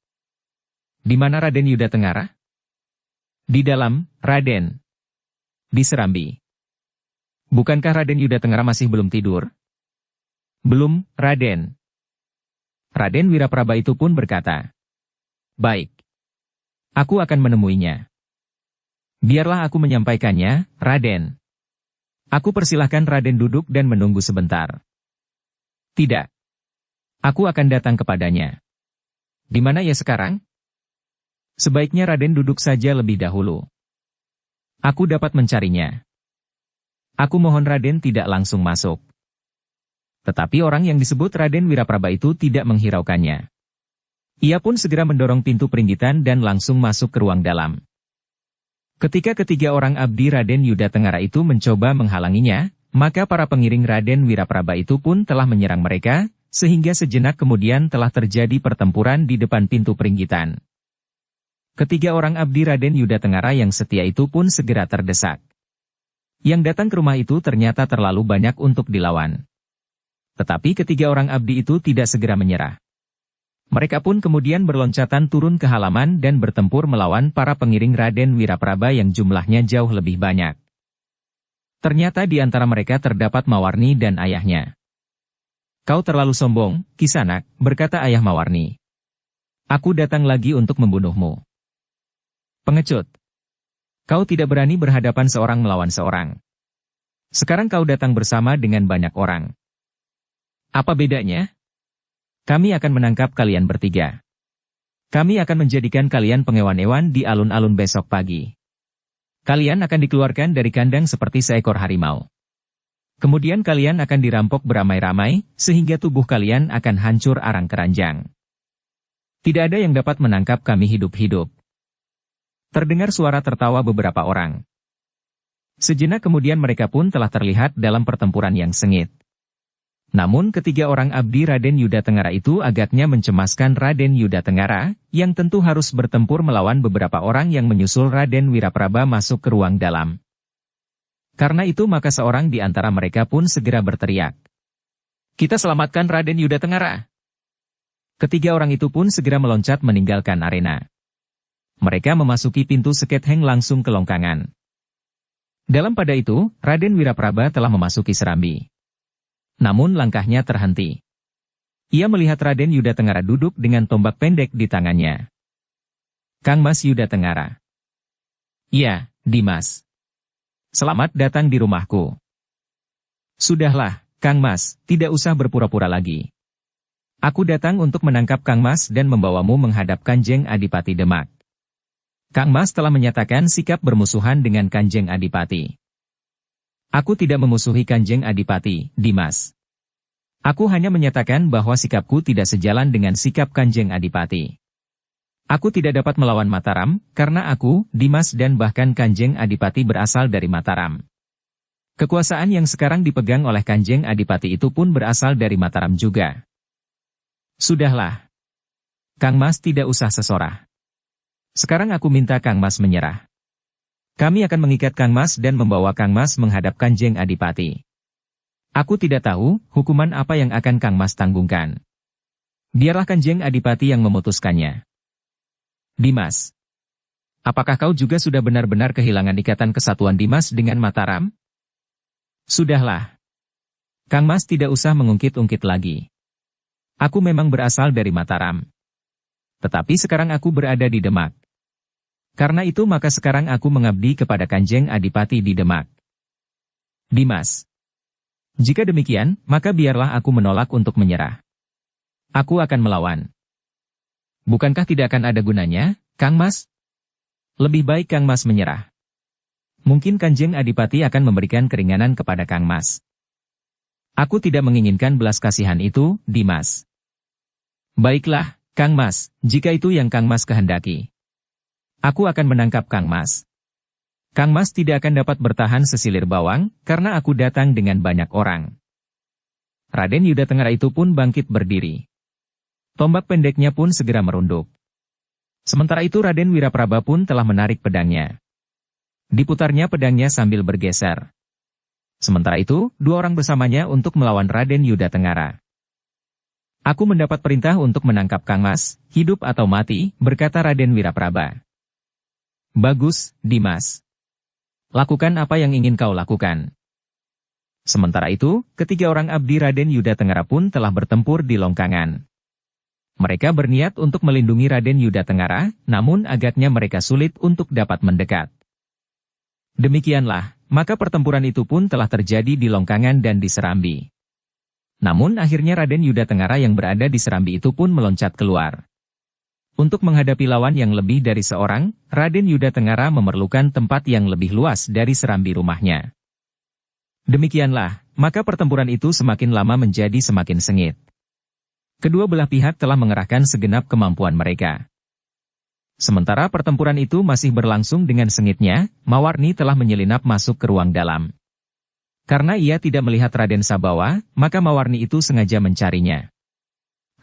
Di mana Raden Yuda Tengara? Di dalam, Raden. Di Serambi. Bukankah Raden Yuda Tengara masih belum tidur? Belum, Raden. Raden Wirapraba itu pun berkata, baik. Aku akan menemuinya. Biarlah aku menyampaikannya, Raden. Aku persilahkan Raden duduk dan menunggu sebentar. Tidak. Aku akan datang kepadanya. Di mana ia sekarang? Sebaiknya Raden duduk saja lebih dahulu. Aku dapat mencarinya. Aku mohon Raden tidak langsung masuk. Tetapi orang yang disebut Raden Wirapraba itu tidak menghiraukannya. Ia pun segera mendorong pintu peringgitan dan langsung masuk ke ruang dalam. Ketika ketiga orang abdi Raden Yuda Tengara itu mencoba menghalanginya, maka para pengiring Raden Wirapraba itu pun telah menyerang mereka, sehingga sejenak kemudian telah terjadi pertempuran di depan pintu peringgitan. Ketiga orang abdi Raden Yuda Tengara yang setia itu pun segera terdesak. Yang datang ke rumah itu ternyata terlalu banyak untuk dilawan. Tetapi ketiga orang abdi itu tidak segera menyerah. Mereka pun kemudian berloncatan turun ke halaman dan bertempur melawan para pengiring Raden Wirapraba yang jumlahnya jauh lebih banyak. Ternyata di antara mereka terdapat Mawarni dan ayahnya. Kau terlalu sombong, Kisanak, berkata ayah Mawarni. Aku datang lagi untuk membunuhmu. Pengecut. Kau tidak berani berhadapan seorang melawan seorang. Sekarang kau datang bersama dengan banyak orang. Apa bedanya? Kami akan menangkap kalian bertiga. Kami akan menjadikan kalian pengewan-ewan di alun-alun besok pagi. Kalian akan dikeluarkan dari kandang seperti seekor harimau. Kemudian kalian akan dirampok beramai-ramai, sehingga tubuh kalian akan hancur arang-keranjang. Tidak ada yang dapat menangkap kami hidup-hidup. Terdengar suara tertawa beberapa orang. Sejenak kemudian mereka pun telah terlihat dalam pertempuran yang sengit. Namun ketiga orang abdi Raden Yuda Tengara itu agaknya mencemaskan Raden Yuda Tengara, yang tentu harus bertempur melawan beberapa orang yang menyusul Raden Wirapraba masuk ke ruang dalam. Karena itu maka seorang di antara mereka pun segera berteriak. Kita selamatkan Raden Yuda Tengara. Ketiga orang itu pun segera meloncat meninggalkan arena. Mereka memasuki pintu Seketheng langsung ke Longkangan. Dalam pada itu, Raden Wirapraba telah memasuki Serambi. Namun langkahnya terhenti. Ia melihat Raden Yuda Tengara duduk dengan tombak pendek di tangannya. Kang Mas Yuda Tengara. Ya, Dimas. Selamat datang di rumahku. Sudahlah, Kang Mas, tidak usah berpura-pura lagi. Aku datang untuk menangkap Kang Mas dan membawamu menghadap Kanjeng Adipati Demak. Kang Mas telah menyatakan sikap bermusuhan dengan Kanjeng Adipati. Aku tidak memusuhi Kanjeng Adipati, Dimas. Aku hanya menyatakan bahwa sikapku tidak sejalan dengan sikap Kanjeng Adipati. Aku tidak dapat melawan Mataram, karena aku, Dimas dan bahkan Kanjeng Adipati berasal dari Mataram. Kekuasaan yang sekarang dipegang oleh Kanjeng Adipati itu pun berasal dari Mataram juga. Sudahlah. Kang Mas tidak usah sesorah. Sekarang aku minta Kang Mas menyerah. Kami akan mengikat Kang Mas dan membawa Kang Mas menghadap Kanjeng Adipati. Aku tidak tahu hukuman apa yang akan Kang Mas tanggungkan. Biarlah Kanjeng Adipati yang memutuskannya. Dimas. Apakah kau juga sudah benar-benar kehilangan ikatan kesatuan Dimas dengan Mataram? Sudahlah. Kang Mas tidak usah mengungkit-ungkit lagi. Aku memang berasal dari Mataram. Tetapi sekarang aku berada di Demak. Karena itu maka sekarang aku mengabdi kepada Kanjeng Adipati di Demak. Dimas. Jika demikian, maka biarlah aku menolak untuk menyerah. Aku akan melawan. Bukankah tidak akan ada gunanya, Kang Mas? Lebih baik Kang Mas menyerah. Mungkin Kanjeng Adipati akan memberikan keringanan kepada Kang Mas. Aku tidak menginginkan belas kasihan itu, Dimas. Baiklah, Kang Mas, jika itu yang Kang Mas kehendaki. Aku akan menangkap Kang Mas. Kang Mas tidak akan dapat bertahan sesilir bawang, karena aku datang dengan banyak orang. Raden Yuda Tengara itu pun bangkit berdiri. Tombak pendeknya pun segera merunduk. Sementara itu Raden Wirapraba pun telah menarik pedangnya. Diputarnya pedangnya sambil bergeser. Sementara itu, dua orang bersamanya untuk melawan Raden Yuda Tengara. Aku mendapat perintah untuk menangkap Kang Mas, hidup atau mati, berkata Raden Wirapraba. Bagus, Dimas. Lakukan apa yang ingin kau lakukan. Sementara itu, ketiga orang abdi Raden Yudatengara pun telah bertempur di Longkangan. Mereka berniat untuk melindungi Raden Yudatengara, namun agaknya mereka sulit untuk dapat mendekat. Demikianlah, maka pertempuran itu pun telah terjadi di Longkangan dan di Serambi. Namun akhirnya Raden Yudatengara yang berada di Serambi itu pun meloncat keluar. Untuk menghadapi lawan yang lebih dari seorang, Raden Yudatengara memerlukan tempat yang lebih luas dari Serambi rumahnya. Demikianlah, maka pertempuran itu semakin lama menjadi semakin sengit. Kedua belah pihak telah mengerahkan segenap kemampuan mereka. Sementara pertempuran itu masih berlangsung dengan sengitnya, Mawarni telah menyelinap masuk ke ruang dalam. Karena ia tidak melihat Raden Sabawa, maka Mawarni itu sengaja mencarinya.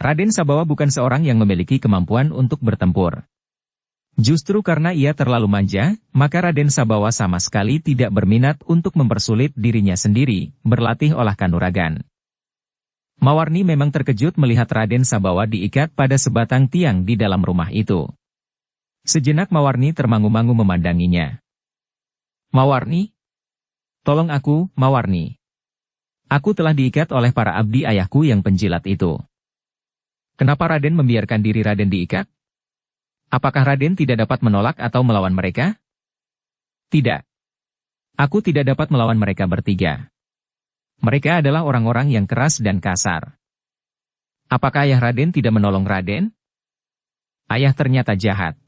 Raden Sabawa bukan seorang yang memiliki kemampuan untuk bertempur. Justru karena ia terlalu manja, maka Raden Sabawa sama sekali tidak berminat untuk mempersulit dirinya sendiri, berlatih olah kanuragan. Mawarni memang terkejut melihat Raden Sabawa diikat pada sebatang tiang di dalam rumah itu. Sejenak Mawarni termangu-mangu memandanginya. Mawarni? Tolong aku, Mawarni. Aku telah diikat oleh para abdi ayahku yang penjilat itu. Kenapa Raden membiarkan diri Raden diikat? Apakah Raden tidak dapat menolak atau melawan mereka? Tidak. Aku tidak dapat melawan mereka bertiga. Mereka adalah orang-orang yang keras dan kasar. Apakah ayah Raden tidak menolong Raden? Ayah ternyata jahat.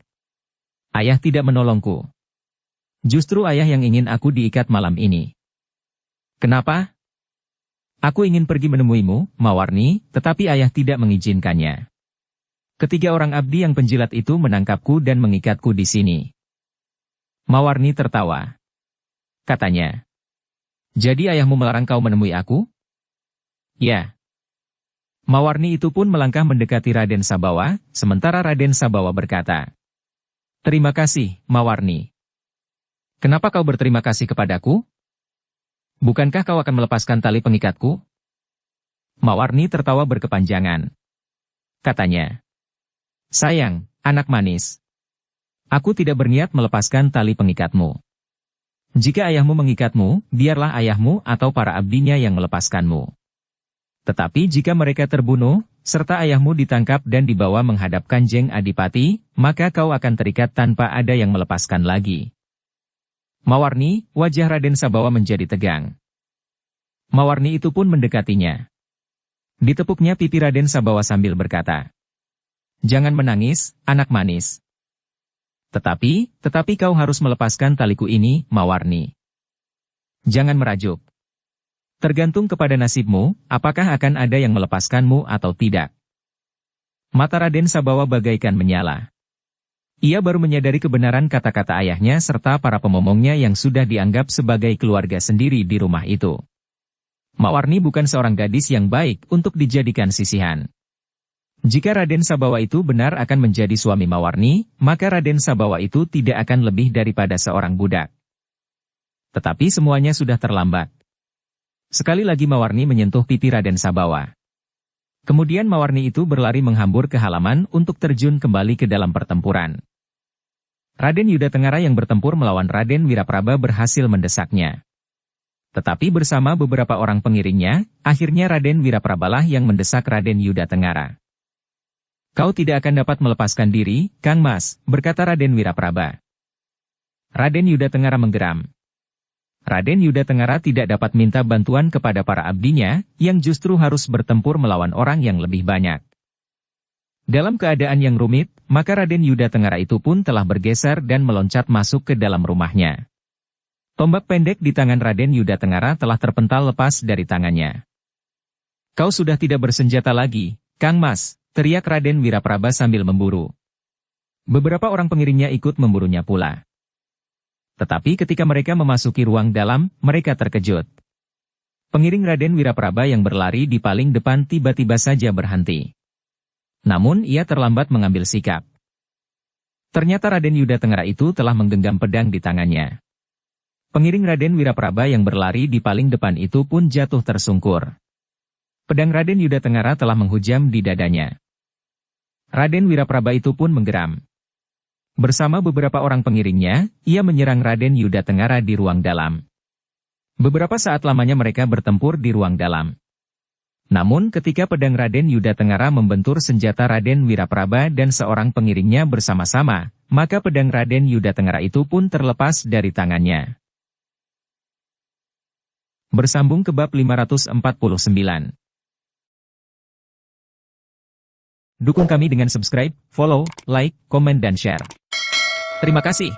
Ayah tidak menolongku. Justru ayah yang ingin aku diikat malam ini. Kenapa? Aku ingin pergi menemuimu, Mawarni, tetapi ayah tidak mengizinkannya. Ketiga orang abdi yang penjilat itu menangkapku dan mengikatku di sini. Mawarni tertawa. Katanya. Jadi ayahmu melarang kau menemui aku? Ya. Mawarni itu pun melangkah mendekati Raden Sabawa, sementara Raden Sabawa berkata. Terima kasih, Mawarni. Kenapa kau berterima kasih kepadaku? Bukankah kau akan melepaskan tali pengikatku? Mawarni tertawa berkepanjangan. Katanya. Sayang, anak manis. Aku tidak berniat melepaskan tali pengikatmu. Jika ayahmu mengikatmu, biarlah ayahmu atau para abdinya yang melepaskanmu. Tetapi jika mereka terbunuh, serta ayahmu ditangkap dan dibawa menghadap Kanjeng Adipati, maka kau akan terikat tanpa ada yang melepaskan lagi. Mawarni, wajah Raden Sabawa menjadi tegang. Mawarni itu pun mendekatinya. Ditepuknya pipi Raden Sabawa sambil berkata, jangan menangis, anak manis. Tetapi kau harus melepaskan taliku ini, Mawarni. Jangan merajuk. Tergantung kepada nasibmu, apakah akan ada yang melepaskanmu atau tidak. Mata Raden Sabawa bagaikan menyala. Ia baru menyadari kebenaran kata-kata ayahnya serta para pemomongnya yang sudah dianggap sebagai keluarga sendiri di rumah itu. Mawarni bukan seorang gadis yang baik untuk dijadikan sisihan. Jika Raden Sabawa itu benar akan menjadi suami Mawarni, maka Raden Sabawa itu tidak akan lebih daripada seorang budak. Tetapi semuanya sudah terlambat. Sekali lagi Mawarni menyentuh pipi Raden Sabawa. Kemudian Mawarni itu berlari menghambur ke halaman untuk terjun kembali ke dalam pertempuran. Raden Yudatengara yang bertempur melawan Raden Wirapraba berhasil mendesaknya. Tetapi bersama beberapa orang pengiringnya, akhirnya Raden Wiraprabalah yang mendesak Raden Yudatengara. Kau tidak akan dapat melepaskan diri, Kang Mas, berkata Raden Wirapraba. Raden Yudatengara menggeram. Raden Yudatengara tidak dapat minta bantuan kepada para abdinya, yang justru harus bertempur melawan orang yang lebih banyak. Dalam keadaan yang rumit, maka Raden Yudatengara itu pun telah bergeser dan meloncat masuk ke dalam rumahnya. Tombak pendek di tangan Raden Yudatengara telah terpental lepas dari tangannya. Kau sudah tidak bersenjata lagi, Kang Mas, teriak Raden Wirapraba sambil memburu. Beberapa orang pengiringnya ikut memburunya pula. Tetapi ketika mereka memasuki ruang dalam, mereka terkejut. Pengiring Raden Wirapraba yang berlari di paling depan tiba-tiba saja berhenti. Namun ia terlambat mengambil sikap. Ternyata Raden Yudatengara itu telah menggenggam pedang di tangannya. Pengiring Raden Wirapraba yang berlari di paling depan itu pun jatuh tersungkur. Pedang Raden Yudatengara telah menghujam di dadanya. Raden Wirapraba itu pun menggeram. Bersama beberapa orang pengiringnya, ia menyerang Raden Yudatengara di ruang dalam. Beberapa saat lamanya mereka bertempur di ruang dalam. Namun ketika pedang Raden Yudatengara membentur senjata Raden Wirapraba dan seorang pengiringnya bersama-sama, maka pedang Raden Yudatengara itu pun terlepas dari tangannya. Bersambung ke bab 549. Dukung kami dengan subscribe, follow, like, komen dan share. Terima kasih.